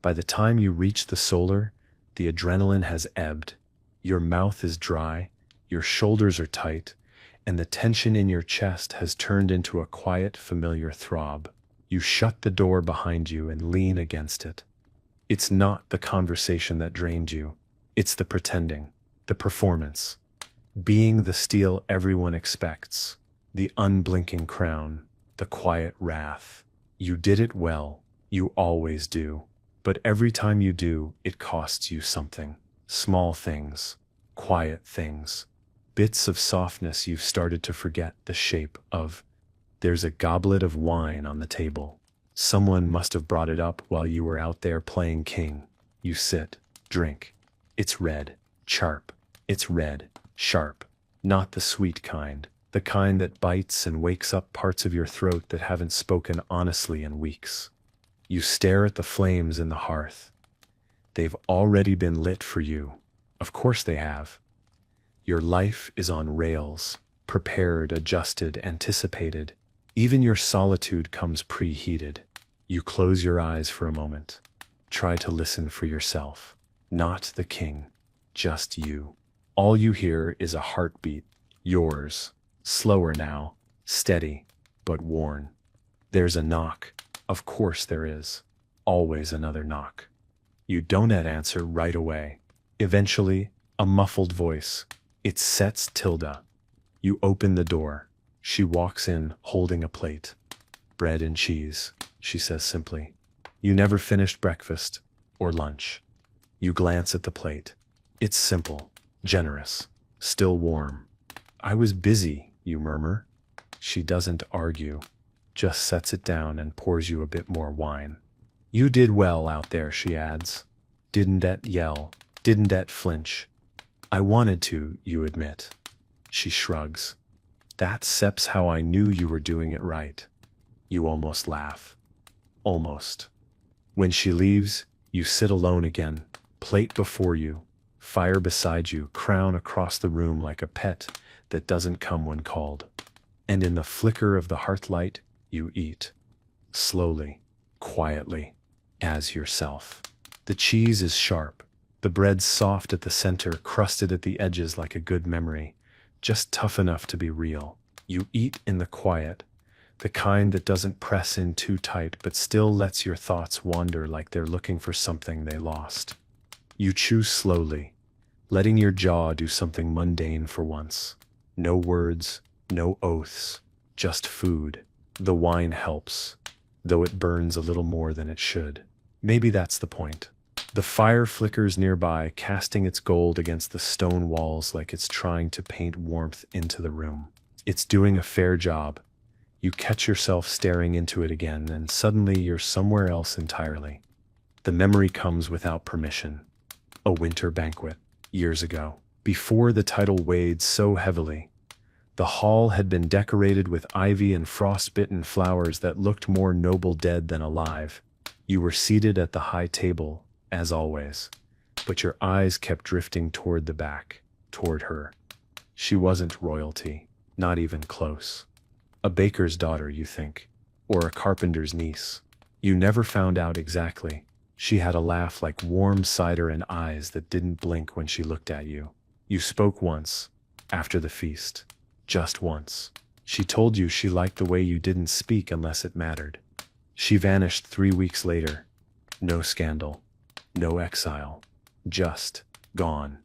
By the time you reach the solar, the adrenaline has ebbed. Your mouth is dry, your shoulders are tight, and the tension in your chest has turned into a quiet, familiar throb. You shut the door behind you and lean against it. It's not the conversation that drained you. It's the pretending, the performance. Being the steel everyone expects, the unblinking crown, the quiet wrath. You did it well, you always do. But every time you do, it costs you something. Small things, quiet things. Bits of softness you've started to forget the shape of. There's a goblet of wine on the table. Someone must have brought it up while you were out there playing king. You sit, drink. It's red, sharp. It's red, sharp. Not the sweet kind. The kind that bites and wakes up parts of your throat that haven't spoken honestly in weeks. You stare at the flames in the hearth. They've already been lit for you. Of course they have. Your life is on rails, prepared, adjusted, anticipated. Even your solitude comes preheated. You close your eyes for a moment. Try to listen for yourself. Not the king, just you. All you hear is a heartbeat, yours. Slower now, steady, but worn. There's a knock. Of course there is. Always another knock. You don't answer right away. Eventually, a muffled voice. It sets Tilda. You open the door. She walks in, holding a plate. Bread and cheese, she says simply. You never finished breakfast or lunch. You glance at the plate. It's simple, generous, still warm. I was busy, you murmur. She doesn't argue, just sets it down and pours you a bit more wine. You did well out there, she adds. Didn't yell, didn't flinch. I wanted to, you admit. She shrugs. That's how I knew you were doing it right. You almost laugh. Almost. When she leaves, you sit alone again, plate before you, fire beside you, crown across the room like a pet that doesn't come when called. And in the flicker of the hearthlight, you eat. Slowly, quietly, as yourself. The cheese is sharp, the bread's soft at the center, crusted at the edges like a good memory, just tough enough to be real. You eat in the quiet, the kind that doesn't press in too tight but still lets your thoughts wander like they're looking for something they lost. You chew slowly, letting your jaw do something mundane for once. No words, no oaths, just food. The wine helps, though it burns a little more than it should. Maybe that's the point. The fire flickers nearby, casting its gold against the stone walls like it's trying to paint warmth into the room. It's doing a fair job. You catch yourself staring into it again, and suddenly you're somewhere else entirely. The memory comes without permission. A winter banquet, years ago. Before the title weighed so heavily, the hall had been decorated with ivy and frostbitten flowers that looked more noble dead than alive. You were seated at the high table, as always, but your eyes kept drifting toward the back, toward her. She wasn't royalty, not even close. A baker's daughter, you think, or a carpenter's niece. You never found out exactly. She had a laugh like warm cider and eyes that didn't blink when she looked at you. You spoke once, after the feast. Just once. She told you she liked the way you didn't speak unless it mattered. She vanished 3 weeks later. No scandal. No exile. Just gone.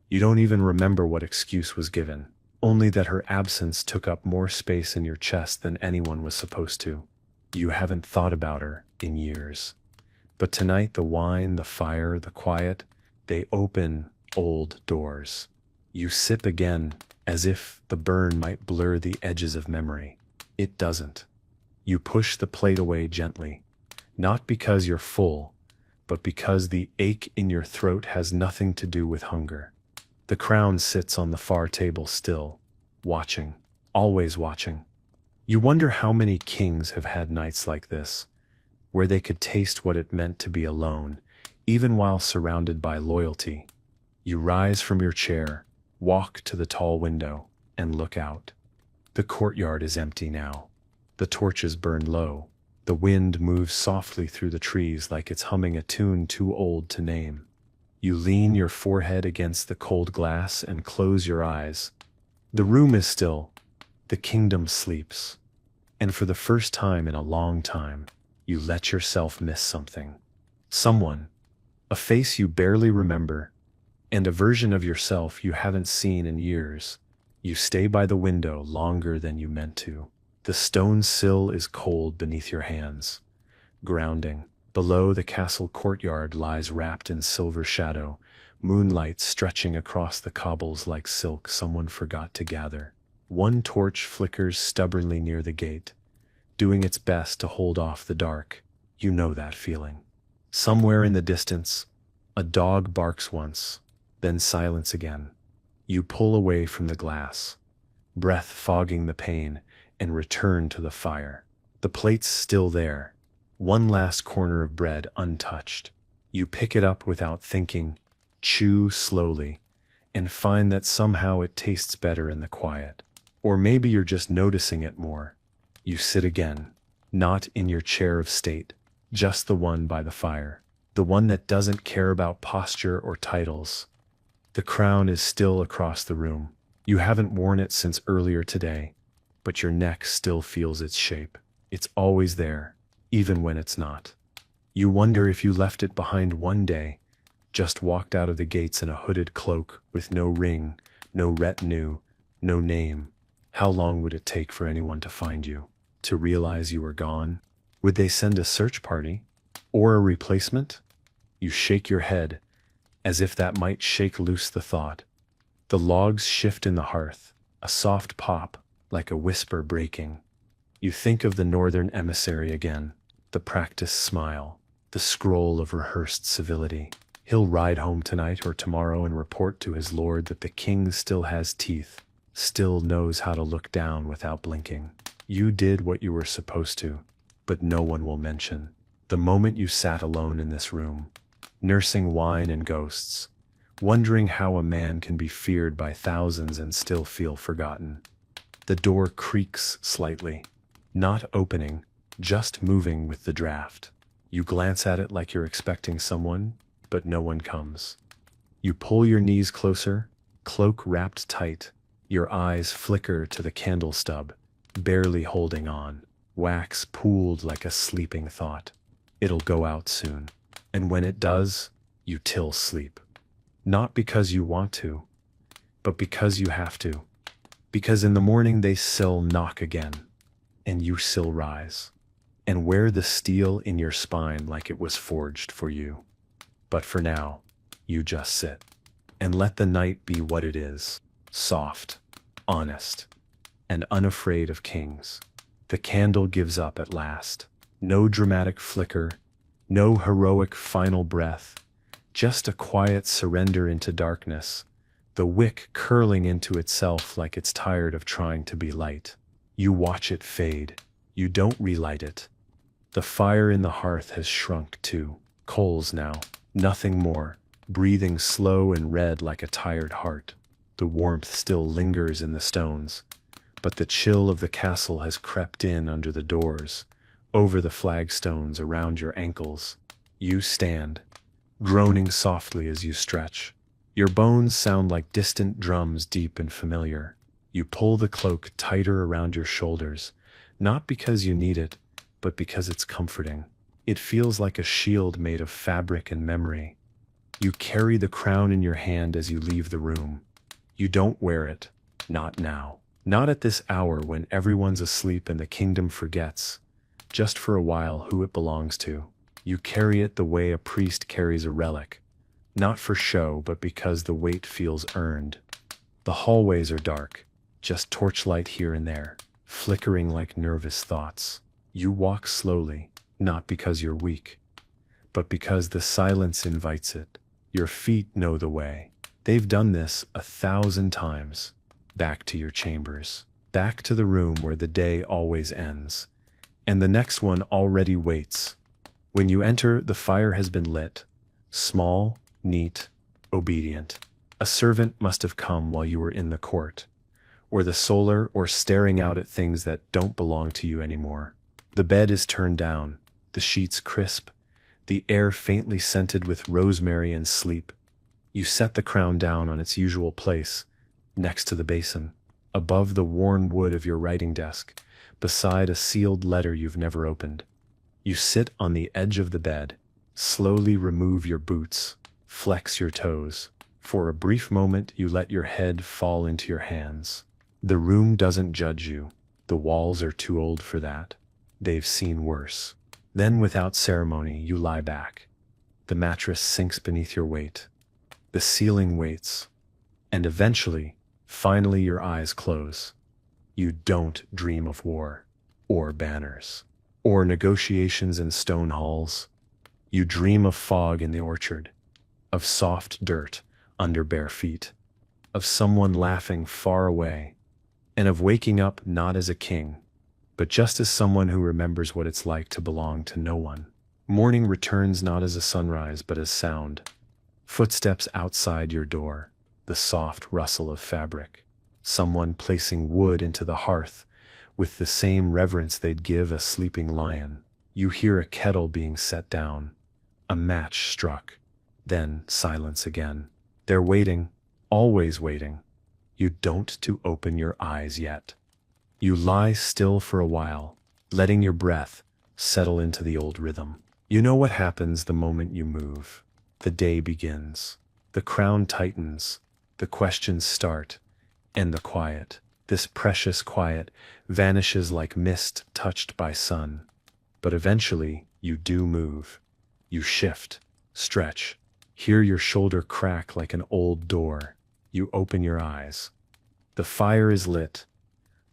You don't even remember what excuse was given, only that her absence took up more space in your chest than anyone was supposed to. You haven't thought about her in years. But tonight the wine, the fire, the quiet, they open old doors. You sip again, as if the burn might blur the edges of memory. It doesn't. You push the plate away gently, not because you're full, but because the ache in your throat has nothing to do with hunger. The crown sits on the far table still, watching, always watching. You wonder how many kings have had nights like this, where they could taste what it meant to be alone, even while surrounded by loyalty. You rise from your chair, walk to the tall window, and look out. The courtyard is empty now. The torches burn low. The wind moves softly through the trees like it's humming a tune too old to name. You lean your forehead against the cold glass and close your eyes. The room is still. The kingdom sleeps. And for the first time in a long time, you let yourself miss something. Someone. A face you barely remember, and a version of yourself you haven't seen in years. You stay by the window longer than you meant to. The stone sill is cold beneath your hands, grounding. Below, the castle courtyard lies wrapped in silver shadow, moonlight stretching across the cobbles like silk someone forgot to gather. One torch flickers stubbornly near the gate, doing its best to hold off the dark. You know that feeling. Somewhere in the distance, a dog barks once, then silence again. You pull away from the glass, breath fogging the pain, and return to the fire. The plate's still there, one last corner of bread untouched. You pick it up without thinking, chew slowly, and find that somehow it tastes better in the quiet. Or maybe you're just noticing it more. You sit again, not in your chair of state, just the one by the fire, the one that doesn't care about posture or titles. The crown is still across the room. You haven't worn it since earlier today, but your neck still feels its shape. It's always there, even when it's not. You wonder if you left it behind one day, just walked out of the gates in a hooded cloak with no ring, no retinue, no name. How long would it take for anyone to find you, to realize you were gone? Would they send a search party? Or a replacement? You shake your head, as if that might shake loose the thought. The logs shift in the hearth, a soft pop, like a whisper breaking. You think of the northern emissary again, the practiced smile, the scroll of rehearsed civility. He'll ride home tonight or tomorrow and report to his lord that the king still has teeth, still knows how to look down without blinking. You did what you were supposed to, but no one will mention the moment you sat alone in this room, nursing wine and ghosts, wondering how a man can be feared by thousands and still feel forgotten. The door creaks slightly, not opening, just moving with the draft. You glance at it like you're expecting someone, but no one comes. You pull your knees closer, cloak wrapped tight. Your eyes flicker to the candle stub, barely holding on, wax pooled like a sleeping thought. It'll go out soon. And when it does, you till sleep. Not because you want to, but because you have to. Because in the morning they still knock again, and you still rise, and wear the steel in your spine like it was forged for you. But for now, you just sit, and let the night be what it is, soft, honest, and unafraid of kings. The candle gives up at last. No dramatic flicker, no heroic final breath, just a quiet surrender into darkness, the wick curling into itself like it's tired of trying to be light. You watch it fade. You don't relight it. The fire in the hearth has shrunk too. Coals now, nothing more, breathing slow and red like a tired heart. The warmth still lingers in the stones, but the chill of the castle has crept in under the doors, over the flagstones around your ankles. You stand, groaning softly as you stretch. Your bones sound like distant drums, deep and familiar. You pull the cloak tighter around your shoulders, not because you need it, but because it's comforting. It feels like a shield made of fabric and memory. You carry the crown in your hand as you leave the room. You don't wear it, not now. Not at this hour when everyone's asleep and the kingdom forgets, just for a while, who it belongs to. You carry it the way a priest carries a relic, not for show, but because the weight feels earned. The hallways are dark, just torchlight here and there, flickering like nervous thoughts. You walk slowly, not because you're weak, but because the silence invites it. Your feet know the way. They've done this 1,000 times. Back to your chambers, back to the room where the day always ends, and the next one already waits. When you enter, the fire has been lit, small, neat, obedient. A servant must have come while you were in the court, or the solar, or staring out at things that don't belong to you anymore. The bed is turned down, the sheets crisp, the air faintly scented with rosemary and sleep. You set the crown down on its usual place, next to the basin, above the worn wood of your writing desk, beside a sealed letter you've never opened. You sit on the edge of the bed, slowly remove your boots, flex your toes. For a brief moment, you let your head fall into your hands. The room doesn't judge you. The walls are too old for that. They've seen worse. Then, without ceremony, you lie back. The mattress sinks beneath your weight. The ceiling waits. And eventually, finally, your eyes close. You don't dream of war, or banners, or negotiations in stone halls. You dream of fog in the orchard, of soft dirt under bare feet, of someone laughing far away, and of waking up not as a king, but just as someone who remembers what it's like to belong to no one. Morning returns not as a sunrise but as sound. Footsteps outside your door, the soft rustle of fabric. Someone placing wood into the hearth with the same reverence they'd give a sleeping lion. You hear a kettle being set down, a match struck, then silence again. They're waiting, always waiting. You don't to open your eyes yet. You lie still for a while, letting your breath settle into the old rhythm. You know what happens the moment you move. The day begins. The crown tightens. The questions start. And the quiet, this precious quiet, vanishes like mist touched by sun. But eventually, you do move. You shift, stretch, hear your shoulder crack like an old door. You open your eyes. The fire is lit.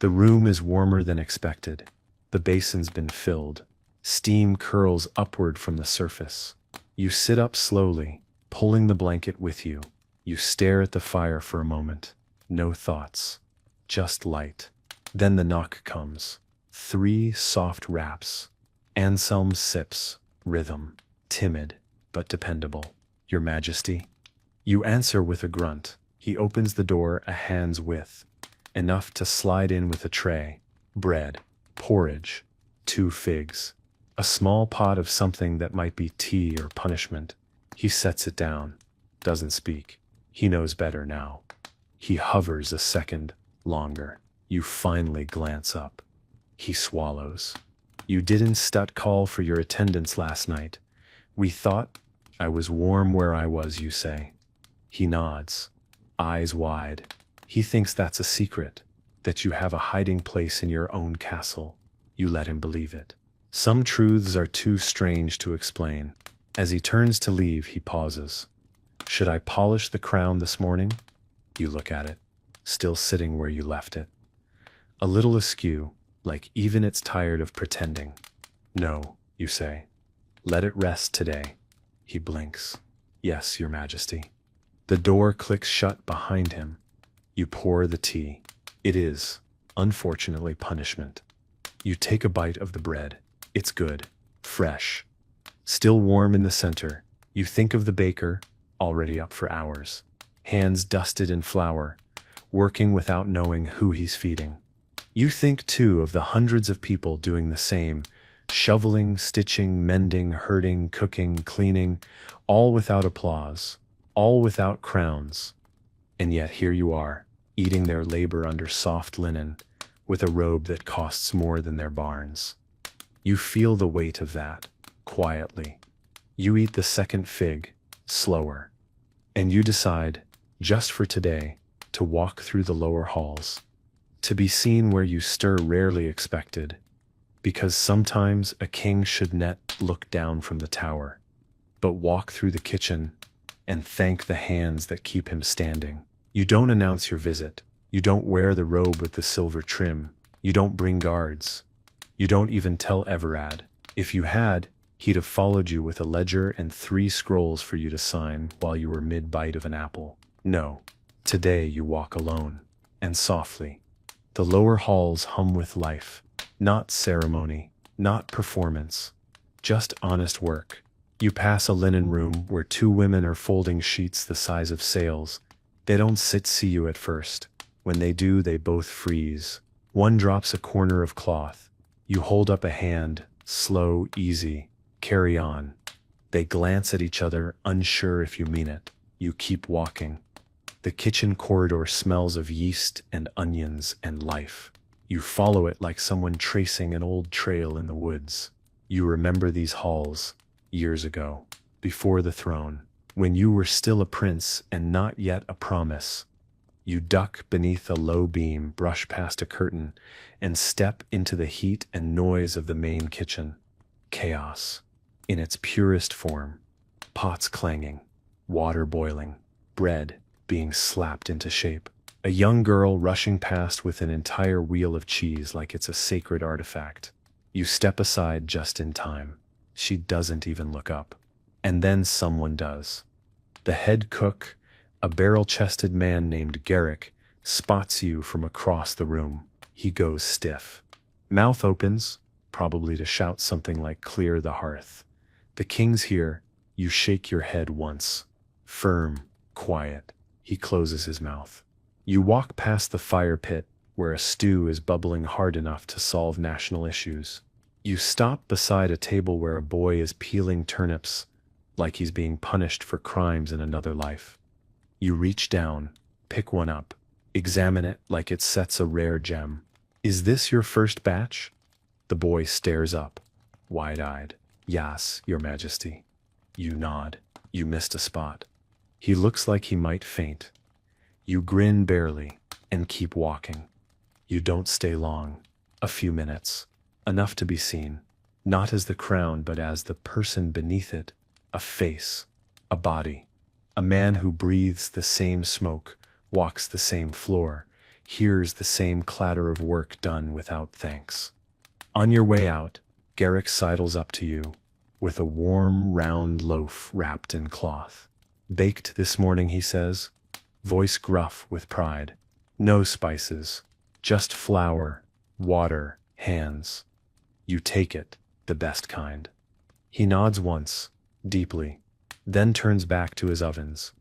The room is warmer than expected. The basin's been filled. Steam curls upward from the surface. You sit up slowly, pulling the blanket with you. You stare at the fire for a moment. No thoughts, just light. Then the knock comes. 3 soft raps. Anselm sips, rhythm, timid but dependable. Your Majesty? You answer with a grunt. He opens the door a hand's width, enough to slide in with a tray. Bread, porridge, 2 figs. A small pot of something that might be tea or punishment. He sets it down, doesn't speak. He knows better now. He hovers a second longer. You finally glance up. He swallows. You didn't call for your attendance last night. We thought I was warm where I was, you say. He nods, eyes wide. He thinks that's a secret, that you have a hiding place in your own castle. You let him believe it. Some truths are too strange to explain. As he turns to leave, he pauses. Should I polish the crown this morning? You look at it, still sitting where you left it. A little askew, like even it's tired of pretending. No, you say. Let it rest today. He blinks. Yes, Your Majesty. The door clicks shut behind him. You pour the tea. It is, unfortunately, punishment. You take a bite of the bread. It's good, fresh, still warm in the center. You think of the baker, already up for hours. Hands dusted in flour, working without knowing who he's feeding. You think, too, of the hundreds of people doing the same, shoveling, stitching, mending, herding, cooking, cleaning, all without applause, all without crowns. And yet here you are, eating their labor under soft linen, with a robe that costs more than their barns. You feel the weight of that, quietly. You eat the second fig, slower. And you decide, just for today, to walk through the lower halls. To be seen where you stir rarely expected. Because sometimes a king should not look down from the tower, but walk through the kitchen and thank the hands that keep him standing. You don't announce your visit. You don't wear the robe with the silver trim. You don't bring guards. You don't even tell Everard. If you had, he'd have followed you with a ledger and 3 scrolls for you to sign while you were mid-bite of an apple. No. Today you walk alone, and softly. The lower halls hum with life. Not ceremony, not performance. Just honest work. You pass a linen room where 2 women are folding sheets the size of sails. They don't see you at first. When they do, they both freeze. One drops a corner of cloth. You hold up a hand, slow, easy, carry on. They glance at each other, unsure if you mean it. You keep walking. The kitchen corridor smells of yeast and onions and life. You follow it like someone tracing an old trail in the woods. You remember these halls, years ago, before the throne, when you were still a prince and not yet a promise. You duck beneath a low beam, brush past a curtain, and step into the heat and noise of the main kitchen. Chaos, in its purest form. Pots clanging, water boiling, bread being slapped into shape. A young girl rushing past with an entire wheel of cheese like it's a sacred artifact. You step aside just in time. She doesn't even look up. And then someone does. The head cook, a barrel-chested man named Garrick, spots you from across the room. He goes stiff. Mouth opens, probably to shout something like "clear the hearth." The king's here. You shake your head once. Firm, quiet. He closes his mouth. You walk past the fire pit, where a stew is bubbling hard enough to solve national issues. You stop beside a table where a boy is peeling turnips, like he's being punished for crimes in another life. You reach down, pick one up, examine it like it sets a rare gem. Is this your first batch? The boy stares up, wide-eyed. Yes, Your Majesty. You nod. You missed a spot. He looks like he might faint. You grin barely and keep walking. You don't stay long. A few minutes. Enough to be seen, not as the crown but as the person beneath it. A face, a body, a man who breathes the same smoke, walks the same floor, hears the same clatter of work done without thanks. On your way out, Garrick sidles up to you, with a warm, round loaf wrapped in cloth. Baked this morning, he says, voice gruff with pride. No spices, just flour, water, hands. You take it, the best kind. He nods once, deeply, then turns back to his ovens.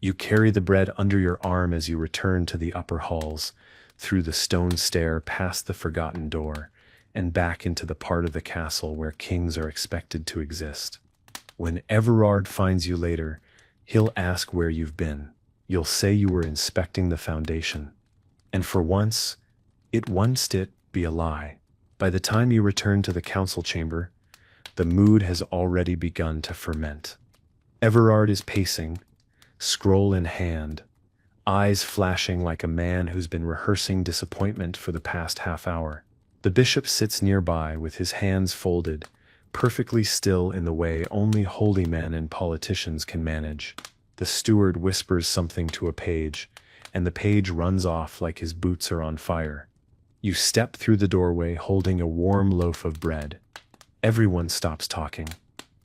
You carry the bread under your arm as you return to the upper halls, through the stone stair past the forgotten door, and back into the part of the castle where kings are expected to exist. When Everard finds you later, he'll ask where you've been. You'll say you were inspecting the foundation. And for once, it won't be a lie. By the time you return to the council chamber, the mood has already begun to ferment. Everard is pacing, scroll in hand, eyes flashing like a man who's been rehearsing disappointment for the past half hour. The bishop sits nearby with his hands folded, perfectly still in the way only holy men and politicians can manage. The steward whispers something to a page, and the page runs off like his boots are on fire. You step through the doorway holding a warm loaf of bread. Everyone stops talking.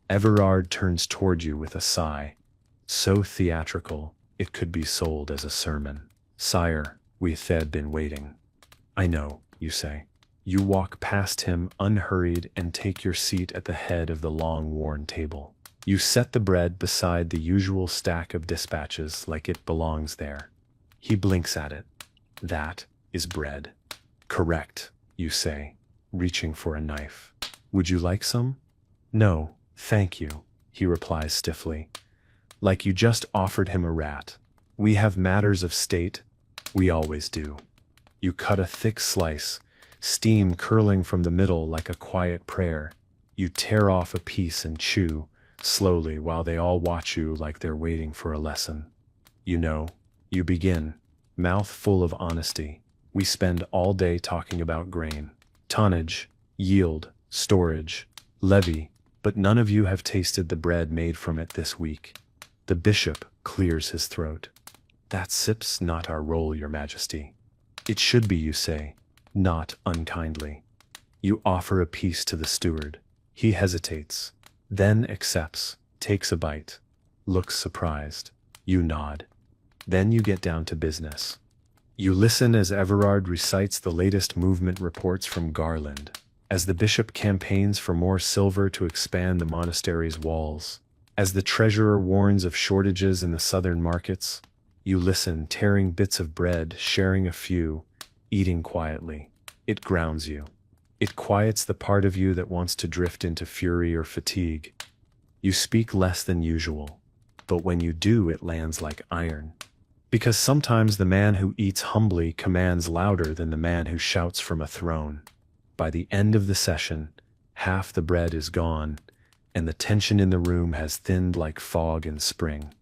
Everard turns toward you with a sigh. So theatrical, it could be sold as a sermon. Sire, we've been waiting. I know, you say. You walk past him unhurried and take your seat at the head of the long-worn table. You set the bread beside the usual stack of dispatches like it belongs there. He blinks at it. That is bread. Correct, you say, reaching for a knife. Would you like some? No, thank you, he replies stiffly, like you just offered him a rat. We have matters of state. We always do. You cut a thick slice, steam curling from the middle like a quiet prayer. You tear off a piece and chew, slowly, while they all watch you like they're waiting for a lesson. You know, you begin, mouth full of honesty. We spend all day talking about grain, tonnage, yield, storage, levy, but none of you have tasted the bread made from it this week. The bishop clears his throat. That sip's not our role, Your Majesty. It should be, you say, not unkindly. You offer a piece to the steward. He hesitates, then accepts, takes a bite, looks surprised. You nod. Then you get down to business. You listen as Everard recites the latest movement reports from Garland, as the bishop campaigns for more silver to expand the monastery's walls, as the treasurer warns of shortages in the southern markets. You listen, tearing bits of bread, sharing a few, eating quietly. It grounds you. It quiets the part of you that wants to drift into fury or fatigue. You speak less than usual, but when you do, it lands like iron. Because sometimes the man who eats humbly commands louder than the man who shouts from a throne. By the end of the session, half the bread is gone, and the tension in the room has thinned like fog in spring.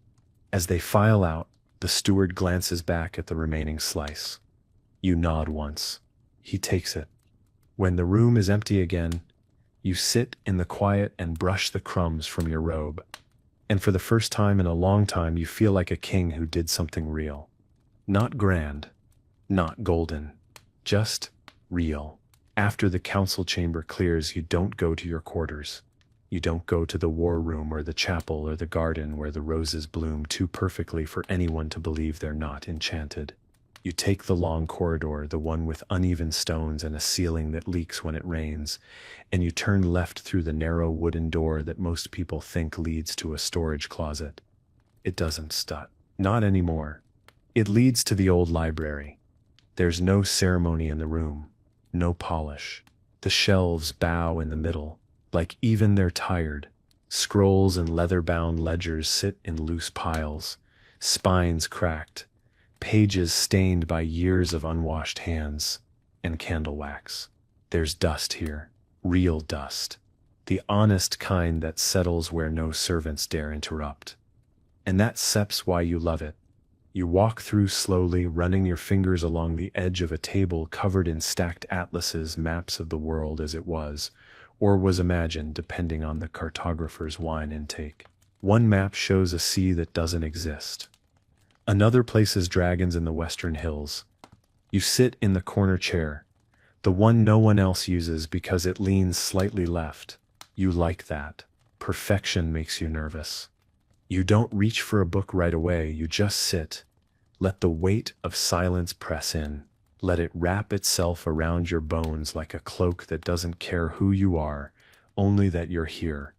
As they file out, the steward glances back at the remaining slice. You nod once. He takes it. When the room is empty again, you sit in the quiet and brush the crumbs from your robe. And for the first time in a long time, you feel like a king who did something real. Not grand, not golden, just real. After the council chamber clears, you don't go to your quarters. You don't go to the war room or the chapel or the garden where the roses bloom too perfectly for anyone to believe they're not enchanted. You take the long corridor, the one with uneven stones and a ceiling that leaks when it rains, and you turn left through the narrow wooden door that most people think leads to a storage closet. It doesn't stop. Not anymore. It leads to the old library. There's no ceremony in the room, no polish. The shelves bow in the middle, like even they're tired. Scrolls and leather-bound ledgers sit in loose piles, spines cracked, pages stained by years of unwashed hands, and candle wax. There's dust here, real dust, the honest kind that settles where no servants dare interrupt. And that's why you love it. You walk through slowly, running your fingers along the edge of a table covered in stacked atlases, maps of the world as it was, or was imagined depending on the cartographer's wine intake. One map shows a sea that doesn't exist. Another places dragons in the western hills. You sit in the corner chair, the one no one else uses because it leans slightly left. You like that. Perfection makes you nervous. You don't reach for a book right away, you just sit. Let the weight of silence press in. Let it wrap itself around your bones like a cloak that doesn't care who you are, only that you're here.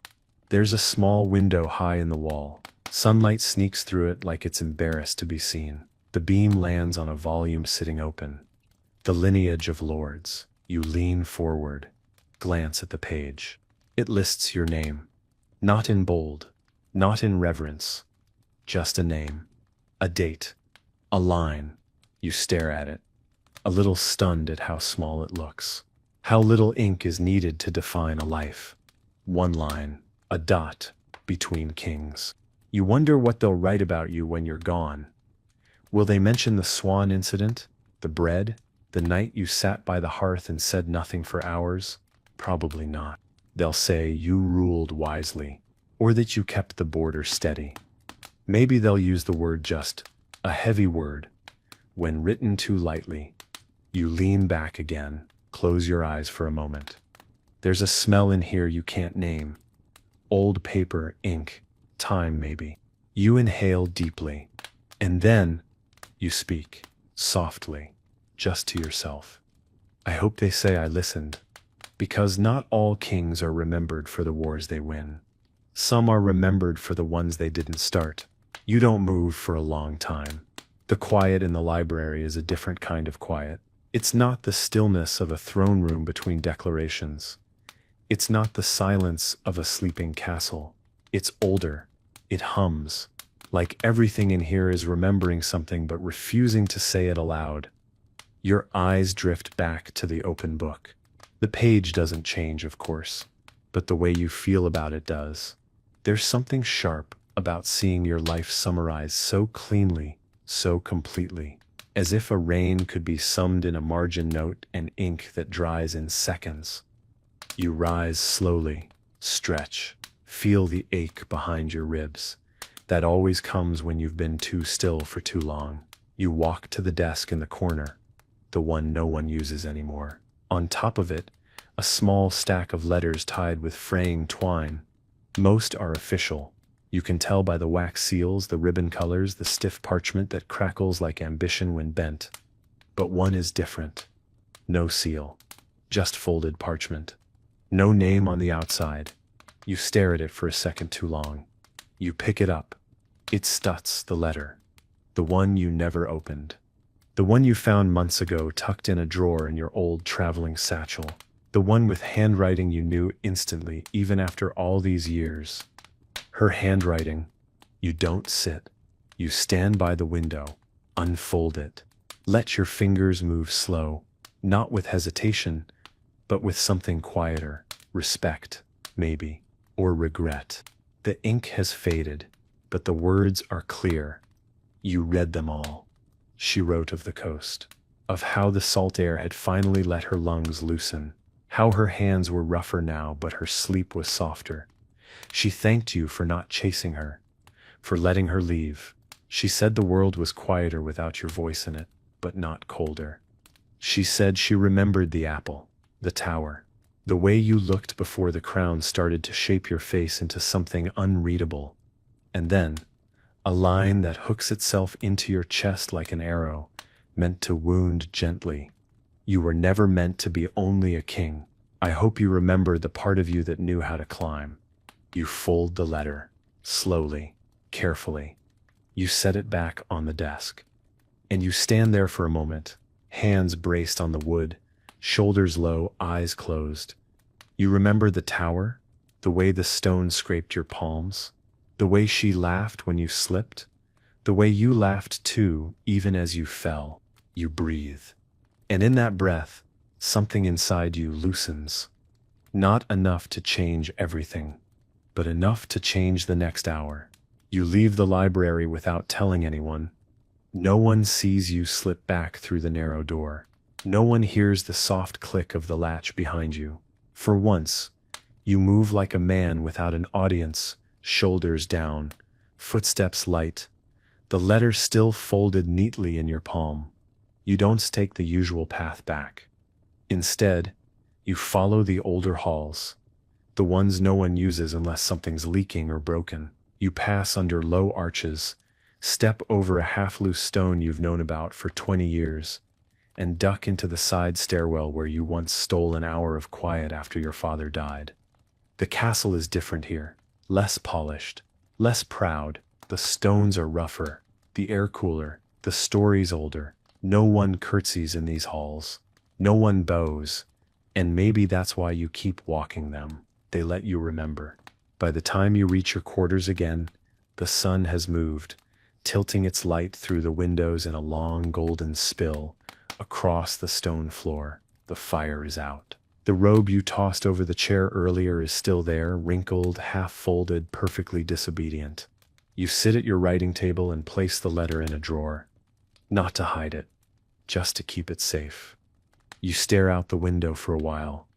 There's a small window high in the wall. Sunlight sneaks through it like it's embarrassed to be seen. The beam lands on a volume sitting open. The Lineage of Lords. You lean forward, glance at the page. It lists your name. Not in bold, not in reverence. Just a name. A date. A line. You stare at it, a little stunned at how small it looks. How little ink is needed to define a life. One line, a dot, between kings. You wonder what they'll write about you when you're gone. Will they mention the swan incident? The bread? The night you sat by the hearth and said nothing for hours? Probably not. They'll say you ruled wisely, or that you kept the border steady. Maybe they'll use the word just, a heavy word. When written too lightly, you lean back again, close your eyes for a moment. There's a smell in here you can't name. Old paper, ink, time maybe. You inhale deeply, and then you speak, softly, just to yourself. I hope they say I listened, because not all kings are remembered for the wars they win. Some are remembered for the ones they didn't start. You don't move for a long time. The quiet in the library is a different kind of quiet. It's not the stillness of a throne room between declarations. It's not the silence of a sleeping castle. It's older. It hums. Like everything in here is remembering something but refusing to say it aloud. Your eyes drift back to the open book. The page doesn't change, of course, but the way you feel about it does. There's something sharp about seeing your life summarized so cleanly, so completely, as if a reign could be summed in a margin note and ink that dries in seconds. You rise slowly, stretch, feel the ache behind your ribs. That always comes when you've been too still for too long. You walk to the desk in the corner, the one no one uses anymore. On top of it, a small stack of letters tied with fraying twine. Most are official. You can tell by the wax seals, the ribbon colors, the stiff parchment that crackles like ambition when bent. But one is different. No seal, just folded parchment. No name on the outside. You stare at it for a second too long. You pick it up. It's Stutz, the letter. The one you never opened. The one you found months ago tucked in a drawer in your old traveling satchel. The one with handwriting you knew instantly, even after all these years. Her handwriting. You don't sit. You stand by the window. Unfold it. Let your fingers move slow, not with hesitation, but with something quieter. Respect, maybe, or regret. The ink has faded, but the words are clear. You read them all. She wrote of the coast, of how the salt air had finally let her lungs loosen, how her hands were rougher now but her sleep was softer. She thanked you for not chasing her, for letting her leave. She said the world was quieter without your voice in it, but not colder. She said she remembered the apple, the tower, the way you looked before the crown started to shape your face into something unreadable. And then, a line that hooks itself into your chest like an arrow, meant to wound gently. You were never meant to be only a king. I hope you remember the part of you that knew how to climb. You fold the letter, slowly, carefully. You set it back on the desk. And you stand there for a moment, hands braced on the wood, shoulders low, eyes closed. You remember the tower? The way the stone scraped your palms? The way she laughed when you slipped? The way you laughed too, even as you fell. You breathe. And in that breath, something inside you loosens. Not enough to change everything, but enough to change the next hour. You leave the library without telling anyone. No one sees you slip back through the narrow door. No one hears the soft click of the latch behind you. For once, you move like a man without an audience, shoulders down, footsteps light, the letter still folded neatly in your palm. You don't take the usual path back. Instead, you follow the older halls, the ones no one uses unless something's leaking or broken. You pass under low arches, step over a half-loose stone you've known about for 20 years, and duck into the side stairwell where you once stole an hour of quiet after your father died. The castle is different here, less polished, less proud. The stones are rougher, the air cooler, the stories older. No one curtsies in these halls. No one bows. And maybe that's why you keep walking them. They let you remember. By the time you reach your quarters again, the sun has moved, tilting its light through the windows in a long golden spill across the stone floor. The fire is out. The robe you tossed over the chair earlier is still there, wrinkled, half-folded, perfectly disobedient. You sit at your writing table and place the letter in a drawer. Not to hide it, just to keep it safe. You stare out the window for a while,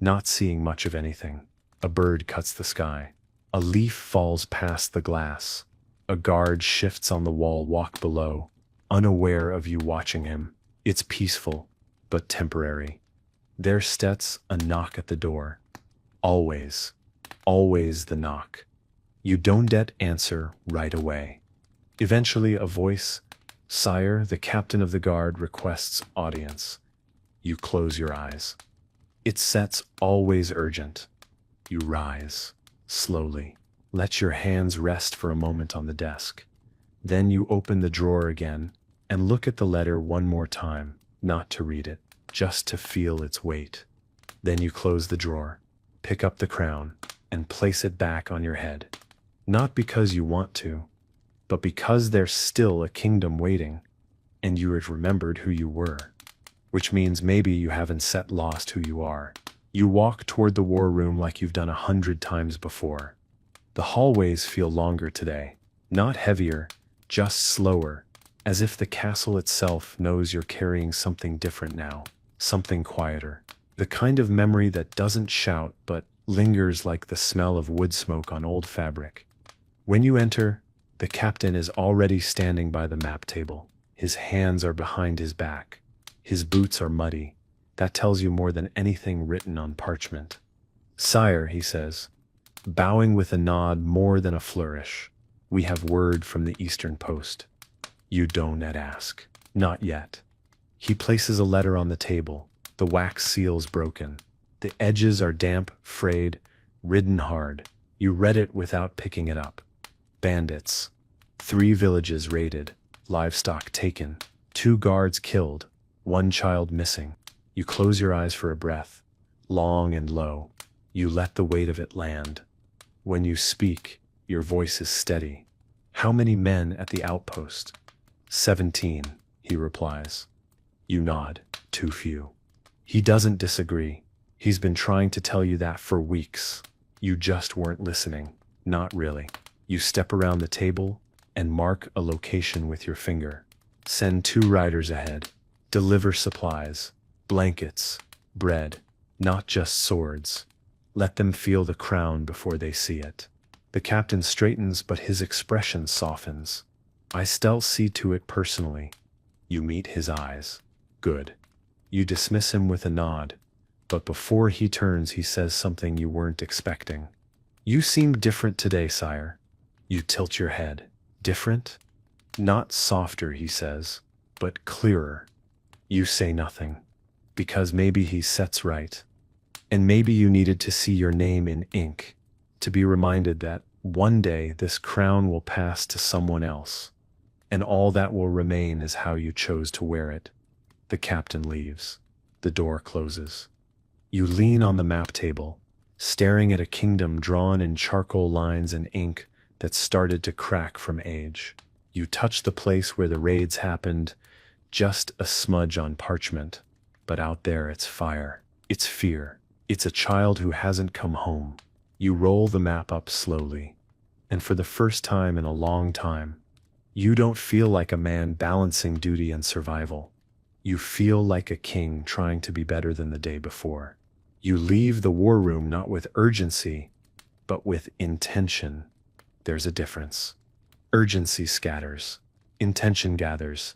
not seeing much of anything. A bird cuts the sky. A leaf falls past the glass. A guard shifts on the wall walk below, unaware of you watching him. It's peaceful, but temporary. There steps a knock at the door. Always, always the knock. You don't answer right away. Eventually a voice, "Sire, the captain of the guard requests audience." You close your eyes. It sets always urgent. You rise, slowly. Let your hands rest for a moment on the desk. Then you open the drawer again and look at the letter one more time, not to read it, just to feel its weight. Then you close the drawer, pick up the crown, and place it back on your head. Not because you want to, but because there's still a kingdom waiting, and you have remembered who you were. Which means maybe you haven't lost who you are. You walk toward the war room like you've done 100 times before. The hallways feel longer today, not heavier, just slower, as if the castle itself knows you're carrying something different now, something quieter. The kind of memory that doesn't shout but lingers like the smell of wood smoke on old fabric. When you enter, the captain is already standing by the map table. His hands are behind his back. His boots are muddy. That tells you more than anything written on parchment. "Sire," he says, bowing with a nod more than a flourish, "we have word from the Eastern Post." You don't ask. Not yet. He places a letter on the table. The wax seal's broken. The edges are damp, frayed, written hard. You read it without picking it up. Bandits. 3 villages raided. Livestock taken. 2 guards killed. 1 child missing. You close your eyes for a breath, long and low. You let the weight of it land. When you speak, your voice is steady. "How many men at the outpost?" 17, he replies. You nod. "Too few." He doesn't disagree. He's been trying to tell you that for weeks. You just weren't listening. Not really. You step around the table and mark a location with your finger. Send 2 riders ahead. Deliver supplies, blankets, bread, not just swords. Let them feel the crown before they see it. The captain straightens, but his expression softens. "I still see to it personally." You meet his eyes. Good. You dismiss him with a nod, but before he turns he says something you weren't expecting. "You seem different today, sire." You tilt your head. "Different?" "Not softer," he says. but clearer. You say nothing, because maybe he sets right. And maybe you needed to see your name in ink, to be reminded that one day this crown will pass to someone else, and all that will remain is how you chose to wear it. The captain leaves. The door closes. You lean on the map table, staring at a kingdom drawn in charcoal lines and ink that started to crack from age. You touch the place where the raids happened, just a smudge on parchment, but out there it's fire, it's fear, it's a child who hasn't come home. You roll the map up slowly, and for the first time in a long time, you don't feel like a man balancing duty and survival. You feel like a king trying to be better than the day before. You leave the war room not with urgency, but with intention. There's a difference. Urgency scatters. Intention gathers.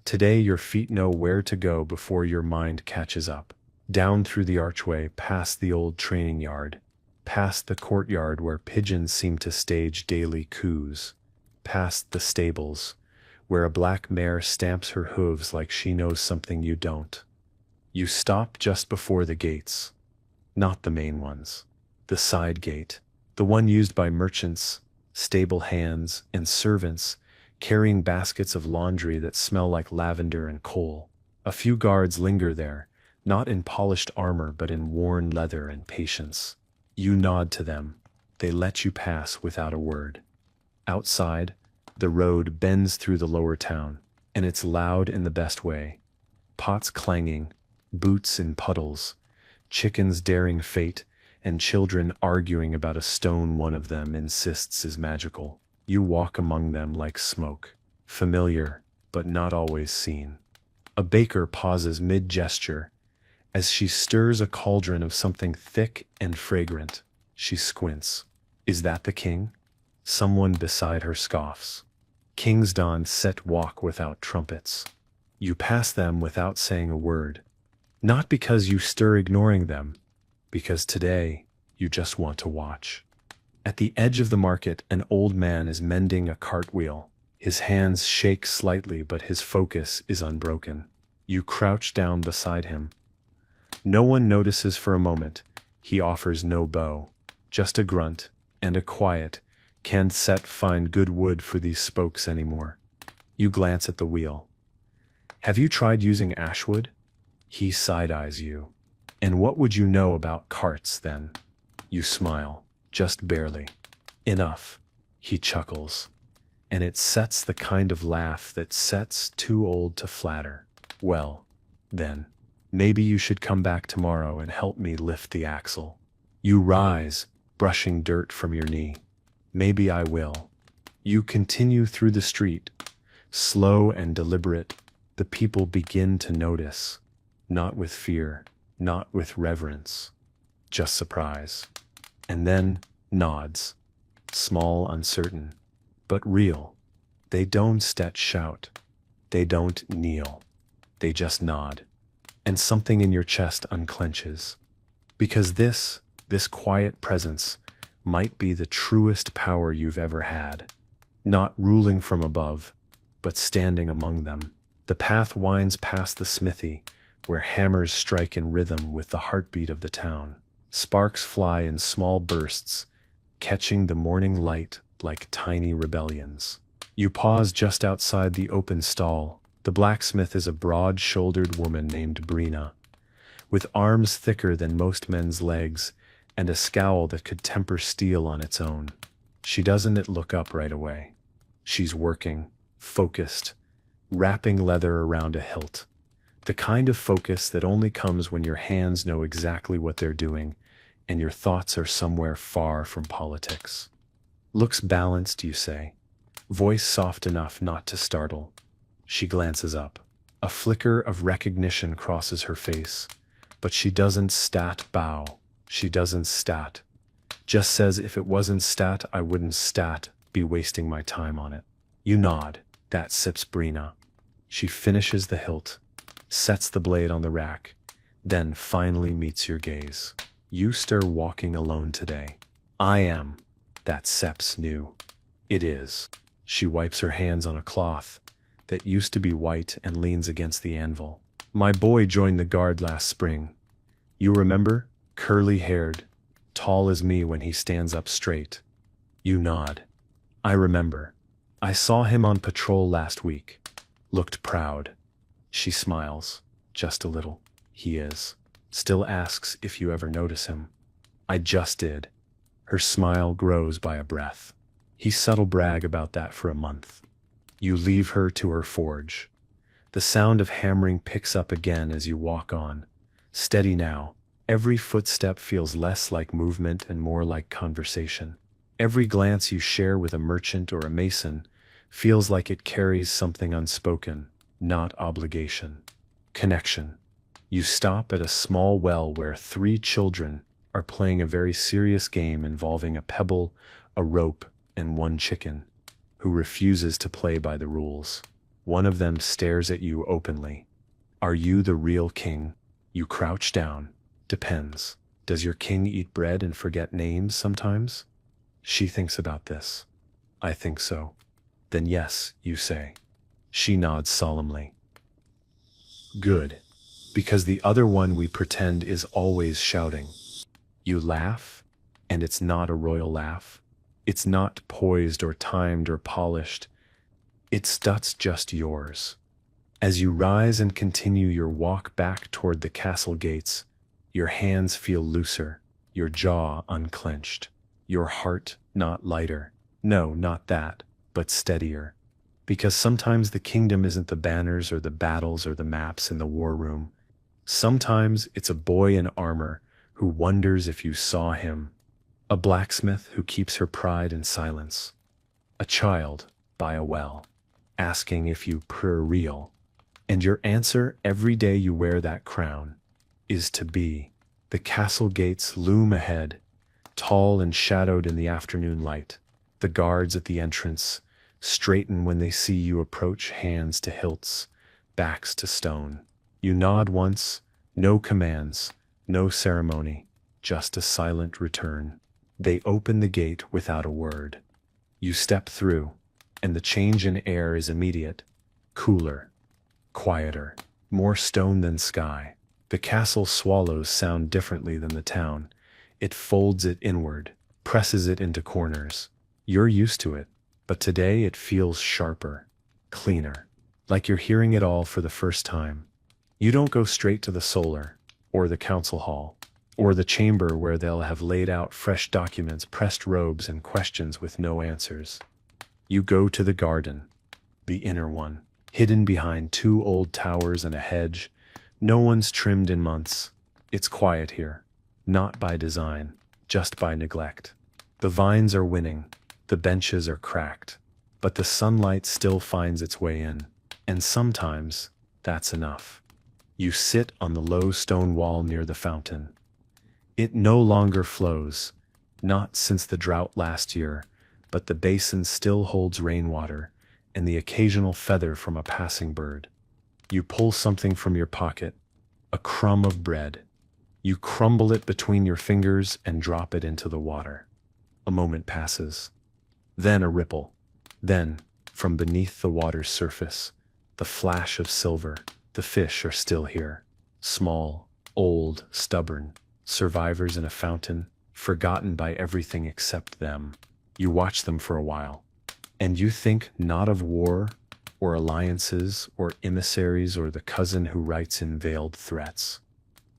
Today your feet know where to go before your mind catches up. Down through the archway, past the old training yard, past the courtyard where pigeons seem to stage daily coups, past the stables, where a black mare stamps her hooves like she knows something you don't. You stop just before the gates. Not the main ones. The side gate. The one used by merchants, stable hands, and servants, carrying baskets of laundry that smell like lavender and coal. A few guards linger there, not in polished armor but in worn leather and patience. You nod to them. They let you pass without a word. Outside, the road bends through the lower town, and it's loud in the best way. Pots clanging, boots in puddles, chickens daring fate, and children arguing about a stone one of them insists is magical. You walk among them like smoke, familiar, but not always seen. A baker pauses mid-gesture, as she stirs a cauldron of something thick and fragrant. She squints. Is that the king? Someone beside her scoffs. Kings don set walk without trumpets. You pass them without saying a word. Not because you stir ignoring them, because today you just want to watch. At the edge of the market, an old man is mending a cartwheel. His hands shake slightly, but his focus is unbroken. You crouch down beside him. No one notices for a moment. He offers no bow, just a grunt and a quiet, "Can't set find good wood for these spokes anymore." You glance at the wheel. Have you tried using ashwood? He side-eyes you. And what would you know about carts then? You smile, just barely. Enough. He chuckles. And it sets the kind of laugh that sets too old to flatter. Well, then, maybe you should come back tomorrow and help me lift the axle. You rise, brushing dirt from your knee. Maybe I will. You continue through the street, slow and deliberate. The people begin to notice, not with fear, not with reverence, just surprise. And then nods, small, uncertain, but real. They don't shout. They don't kneel. They just nod. And something in your chest unclenches. Because this quiet presence might be the truest power you've ever had. Not ruling from above, but standing among them. The path winds past the smithy, where hammers strike in rhythm with the heartbeat of the town. Sparks fly in small bursts, catching the morning light like tiny rebellions. You pause just outside the open stall. The blacksmith is a broad-shouldered woman named Brina, with arms thicker than most men's legs and a scowl that could temper steel on its own. She doesn't look up right away. She's working, focused, wrapping leather around a hilt. The kind of focus that only comes when your hands know exactly what they're doing and your thoughts are somewhere far from politics. Looks balanced, you say. Voice soft enough not to startle. She glances up. A flicker of recognition crosses her face, but she doesn't bow. She doesn't just says, if it wasn't I wouldn't be wasting my time on it. You nod. That sips Brina. She finishes the hilt, sets the blade on the rack, then finally meets your gaze. You stir walking alone today. I am. That Seps knew. It is. She wipes her hands on a cloth, that used to be white and leans against the anvil. My boy joined the guard last spring. You remember? Curly-haired, tall as me when he stands up straight. You nod. I remember. I saw him on patrol last week. Looked proud. She smiles. Just a little. He is. Still asks if you ever notice him. I just did. Her smile grows by a breath. He subtle brag about that for a month. You leave her to her forge. The sound of hammering picks up again as you walk on. Steady now. Every footstep feels less like movement and more like conversation. Every glance you share with a merchant or a mason feels like it carries something unspoken, not obligation. Connection. You stop at a small well where 3 children are playing a very serious game involving a pebble, a rope, and 1 chicken, who refuses to play by the rules. One of them stares at you openly. Are you the real king? You crouch down. Depends. Does your king eat bread and forget names sometimes? She thinks about this. I think so. Then yes, you say. She nods solemnly. Good. Because the other one we pretend is always shouting. You laugh, and it's not a royal laugh. It's not poised or timed or polished. It's just yours. As you rise and continue your walk back toward the castle gates, your hands feel looser, your jaw unclenched, your heart not lighter. No, not that, but steadier. Because sometimes the kingdom isn't the banners or the battles or the maps in the war room. Sometimes it's a boy in armor who wonders if you saw him, a blacksmith who keeps her pride in silence, a child by a well, asking if you purr real. And your answer every day you wear that crown is to be. The castle gates loom ahead, tall and shadowed in the afternoon light. The guards at the entrance straighten when they see you approach, hands to hilts, backs to stone. You nod once, no commands, no ceremony, just a silent return. They open the gate without a word. You step through, and the change in air is immediate, cooler, quieter, more stone than sky. The castle swallows sound differently than the town. It folds it inward, presses it into corners. You're used to it, but today it feels sharper, cleaner, like you're hearing it all for the first time. You don't go straight to the solar, or the council hall, or the chamber where they'll have laid out fresh documents, pressed robes, and questions with no answers. You go to the garden, the inner one, hidden behind 2 old towers and a hedge. No one's trimmed in months. It's quiet here, not by design, just by neglect. The vines are winning, the benches are cracked, but the sunlight still finds its way in, and sometimes that's enough. You sit on the low stone wall near the fountain. It no longer flows, not since the drought last year, but the basin still holds rainwater and the occasional feather from a passing bird. You pull something from your pocket, a crumb of bread. You crumble it between your fingers and drop it into the water. A moment passes. Then a ripple. Then, from beneath the water's surface, the flash of silver. The fish are still here. Small, old, stubborn, survivors in a fountain, forgotten by everything except them. You watch them for a while, and you think not of war, or alliances, or emissaries, or the cousin who writes in veiled threats.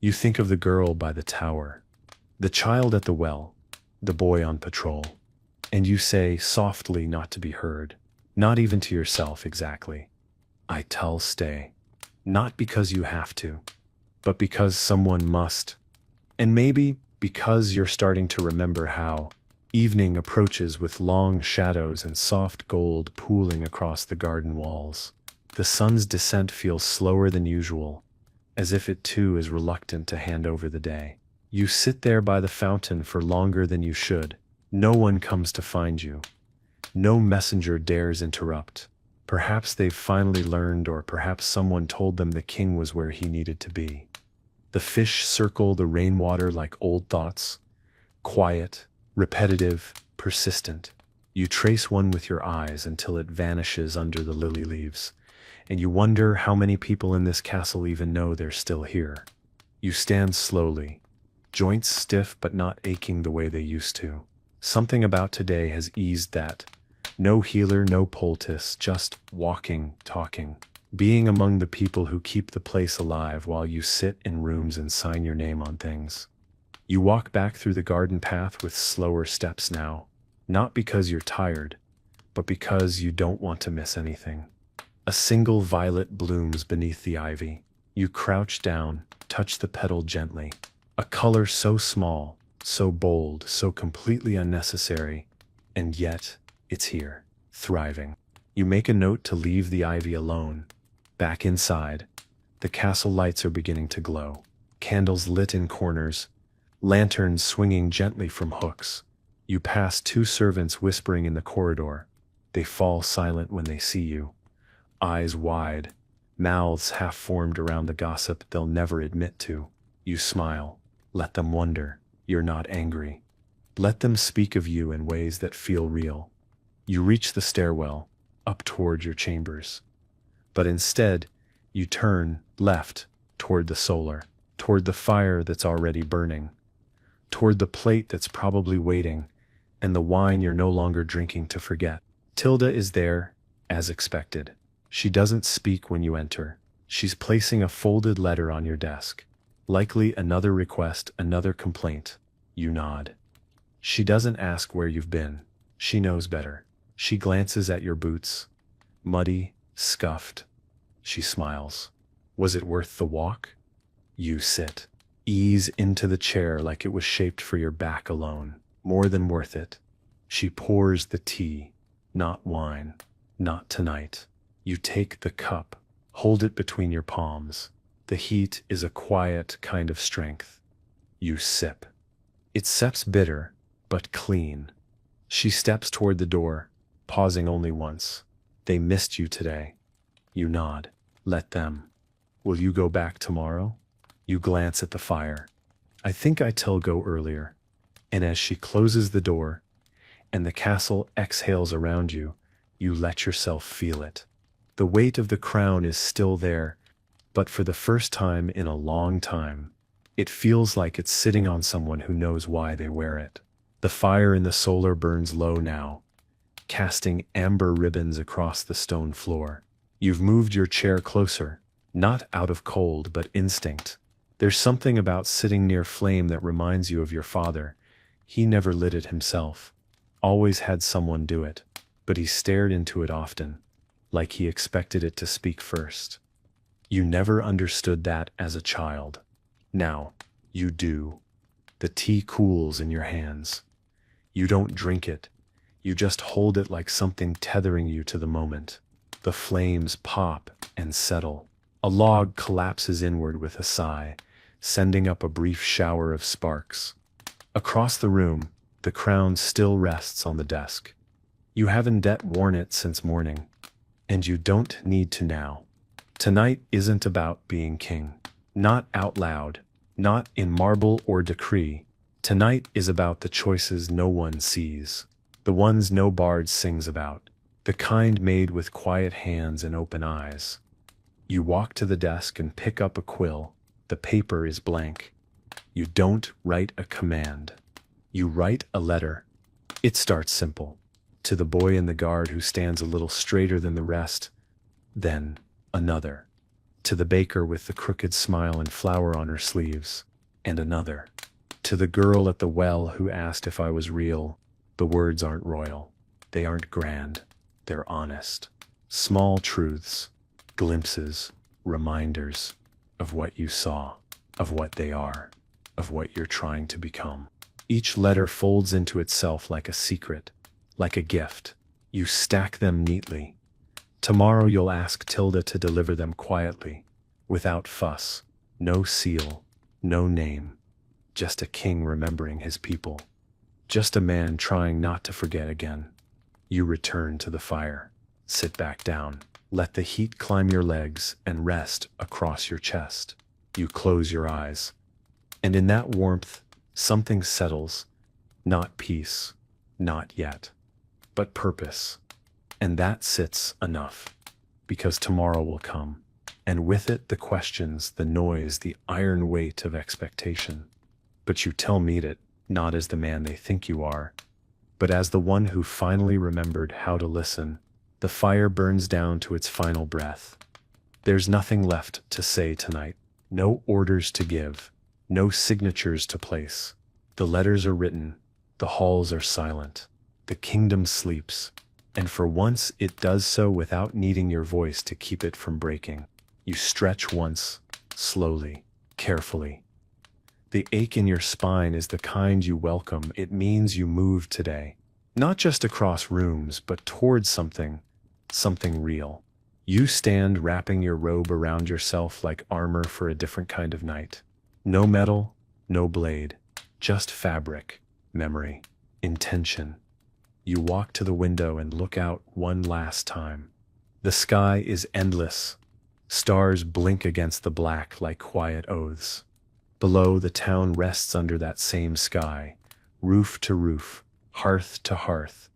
You think of the girl by the tower, the child at the well, the boy on patrol, and you say softly, not to be heard, not even to yourself exactly, I tell stay. Not because you have to, but because someone must. And maybe because you're starting to remember how evening approaches with long shadows and soft gold pooling across the garden walls. The sun's descent feels slower than usual, as if it too is reluctant to hand over the day. You sit there by the fountain for longer than you should. No one comes to find you. No messenger dares interrupt. Perhaps they've finally learned, or perhaps someone told them the king was where he needed to be. The fish circle the rainwater like old thoughts, quiet, repetitive, persistent. You trace one with your eyes until it vanishes under the lily leaves, and you wonder how many people in this castle even know they're still here. You stand slowly, joints stiff but not aching the way they used to. Something about today has eased that. No healer, no poultice, just walking, talking. Being among the people who keep the place alive while you sit in rooms and sign your name on things. You walk back through the garden path with slower steps now, not because you're tired, but because you don't want to miss anything. A single violet blooms beneath the ivy. You crouch down, touch the petal gently. A color so small, so bold, so completely unnecessary, and yet it's here, thriving. You make a note to leave the ivy alone. Back inside, the castle lights are beginning to glow. Candles lit in corners, lanterns swinging gently from hooks. You pass two servants whispering in the corridor. They fall silent when they see you. Eyes wide, mouths half-formed around the gossip they'll never admit to. You smile. Let them wonder. You're not angry. Let them speak of you in ways that feel real. You reach the stairwell, up toward your chambers. But instead, you turn left toward the solar, toward the fire that's already burning, toward the plate that's probably waiting, and the wine you're no longer drinking to forget. Tilda is there, as expected. She doesn't speak when you enter. She's placing a folded letter on your desk. Likely another request, another complaint. You nod. She doesn't ask where you've been. She knows better. She glances at your boots. Muddy, scuffed. She smiles. Was it worth the walk? You sit. Ease into the chair like it was shaped for your back alone. More than worth it. She pours the tea. Not wine. Not tonight. You take the cup. Hold it between your palms. The heat is a quiet kind of strength. You sip. It sips bitter, but clean. She steps toward the door, pausing only once. They missed you today. You nod. Let them. Will you go back tomorrow? You glance at the fire. I think I tell go earlier. And as she closes the door, and the castle exhales around you, you let yourself feel it. The weight of the crown is still there, but for the first time in a long time, it feels like it's sitting on someone who knows why they wear it. The fire in the solar burns low now, casting amber ribbons across the stone floor. You've moved your chair closer, not out of cold but instinct. There's something about sitting near flame that reminds you of your father. He never lit it himself, always had someone do it, but he stared into it often, like he expected it to speak first. You never understood that as a child. Now, you do. The tea cools in your hands. You don't drink it. You just hold it like something tethering you to the moment. The flames pop and settle. A log collapses inward with a sigh, sending up a brief shower of sparks. Across the room, the crown still rests on the desk. You haven't worn it since morning, and you don't need to now. Tonight isn't about being king. Not out loud, not in marble or decree. Tonight is about the choices no one sees, the ones no bard sings about, the kind made with quiet hands and open eyes. You walk to the desk and pick up a quill. The paper is blank. You don't write a command. You write a letter. It starts simple. To the boy in the guard who stands a little straighter than the rest. Then, another. To the baker with the crooked smile and flower on her sleeves. And another. To the girl at the well who asked if I was real. The words aren't royal. They aren't grand. They're honest. Small truths. Glimpses. Reminders. Of what you saw. Of what they are. Of what you're trying to become. Each letter folds into itself like a secret. Like a gift. You stack them neatly. Tomorrow you'll ask Tilda to deliver them quietly. Without fuss. No seal. No name. Just a king remembering his people. Just a man trying not to forget again. You return to the fire. Sit back down. Let the heat climb your legs and rest across your chest. You close your eyes. And in that warmth, something settles. Not peace. Not yet. But purpose. And that sits enough. because tomorrow will come. And with it, the questions, the noise, the iron weight of expectation. But you tell me it, not as the man they think you are, but as the one who finally remembered how to listen. The fire burns down to its final breath. There's nothing left to say tonight. No orders to give. No signatures to place. The letters are written. The halls are silent. The kingdom sleeps. And for once it does so without needing your voice to keep it from breaking. You stretch once, slowly, carefully. The ache in your spine is the kind you welcome. It means you moved today. Not just across rooms, but towards something real. You stand wrapping your robe around yourself like armor for a different kind of night. No metal, no blade, just fabric, memory, intention. You walk to the window and look out one last time. The sky is endless. Stars blink against the black like quiet oaths. Below, the town rests under that same sky, roof to roof, hearth to hearth,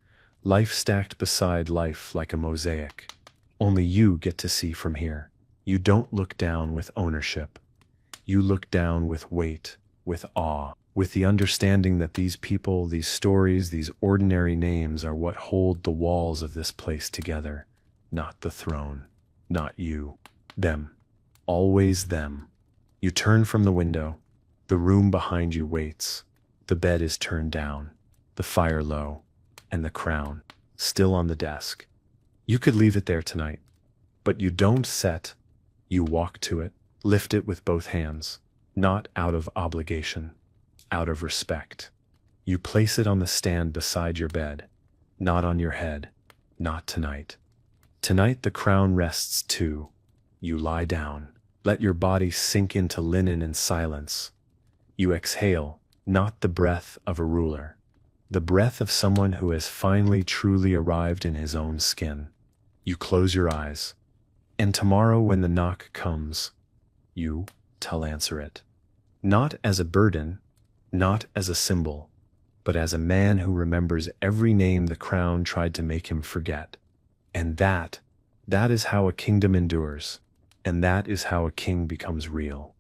life stacked beside life like a mosaic. Only you get to see from here. You don't look down with ownership. You look down with weight, with awe, with the understanding that these people, these stories, these ordinary names are what hold the walls of this place together. Not the throne, not you. Them. Always them. You turn from the window. The room behind you waits. The bed is turned down, the fire low, and the crown still on the desk. You could leave it there tonight, but you don't set. You walk to it, lift it with both hands, not out of obligation, out of respect. You place it on the stand beside your bed, not on your head, not tonight. Tonight the crown rests too. You lie down, let your body sink into linen and silence. You exhale, not the breath of a ruler, the breath of someone who has finally truly arrived in his own skin. You close your eyes, and tomorrow when the knock comes, you tell answer it. Not as a burden, not as a symbol, but as a man who remembers every name the crown tried to make him forget. And that is how a kingdom endures. And that is how a king becomes real.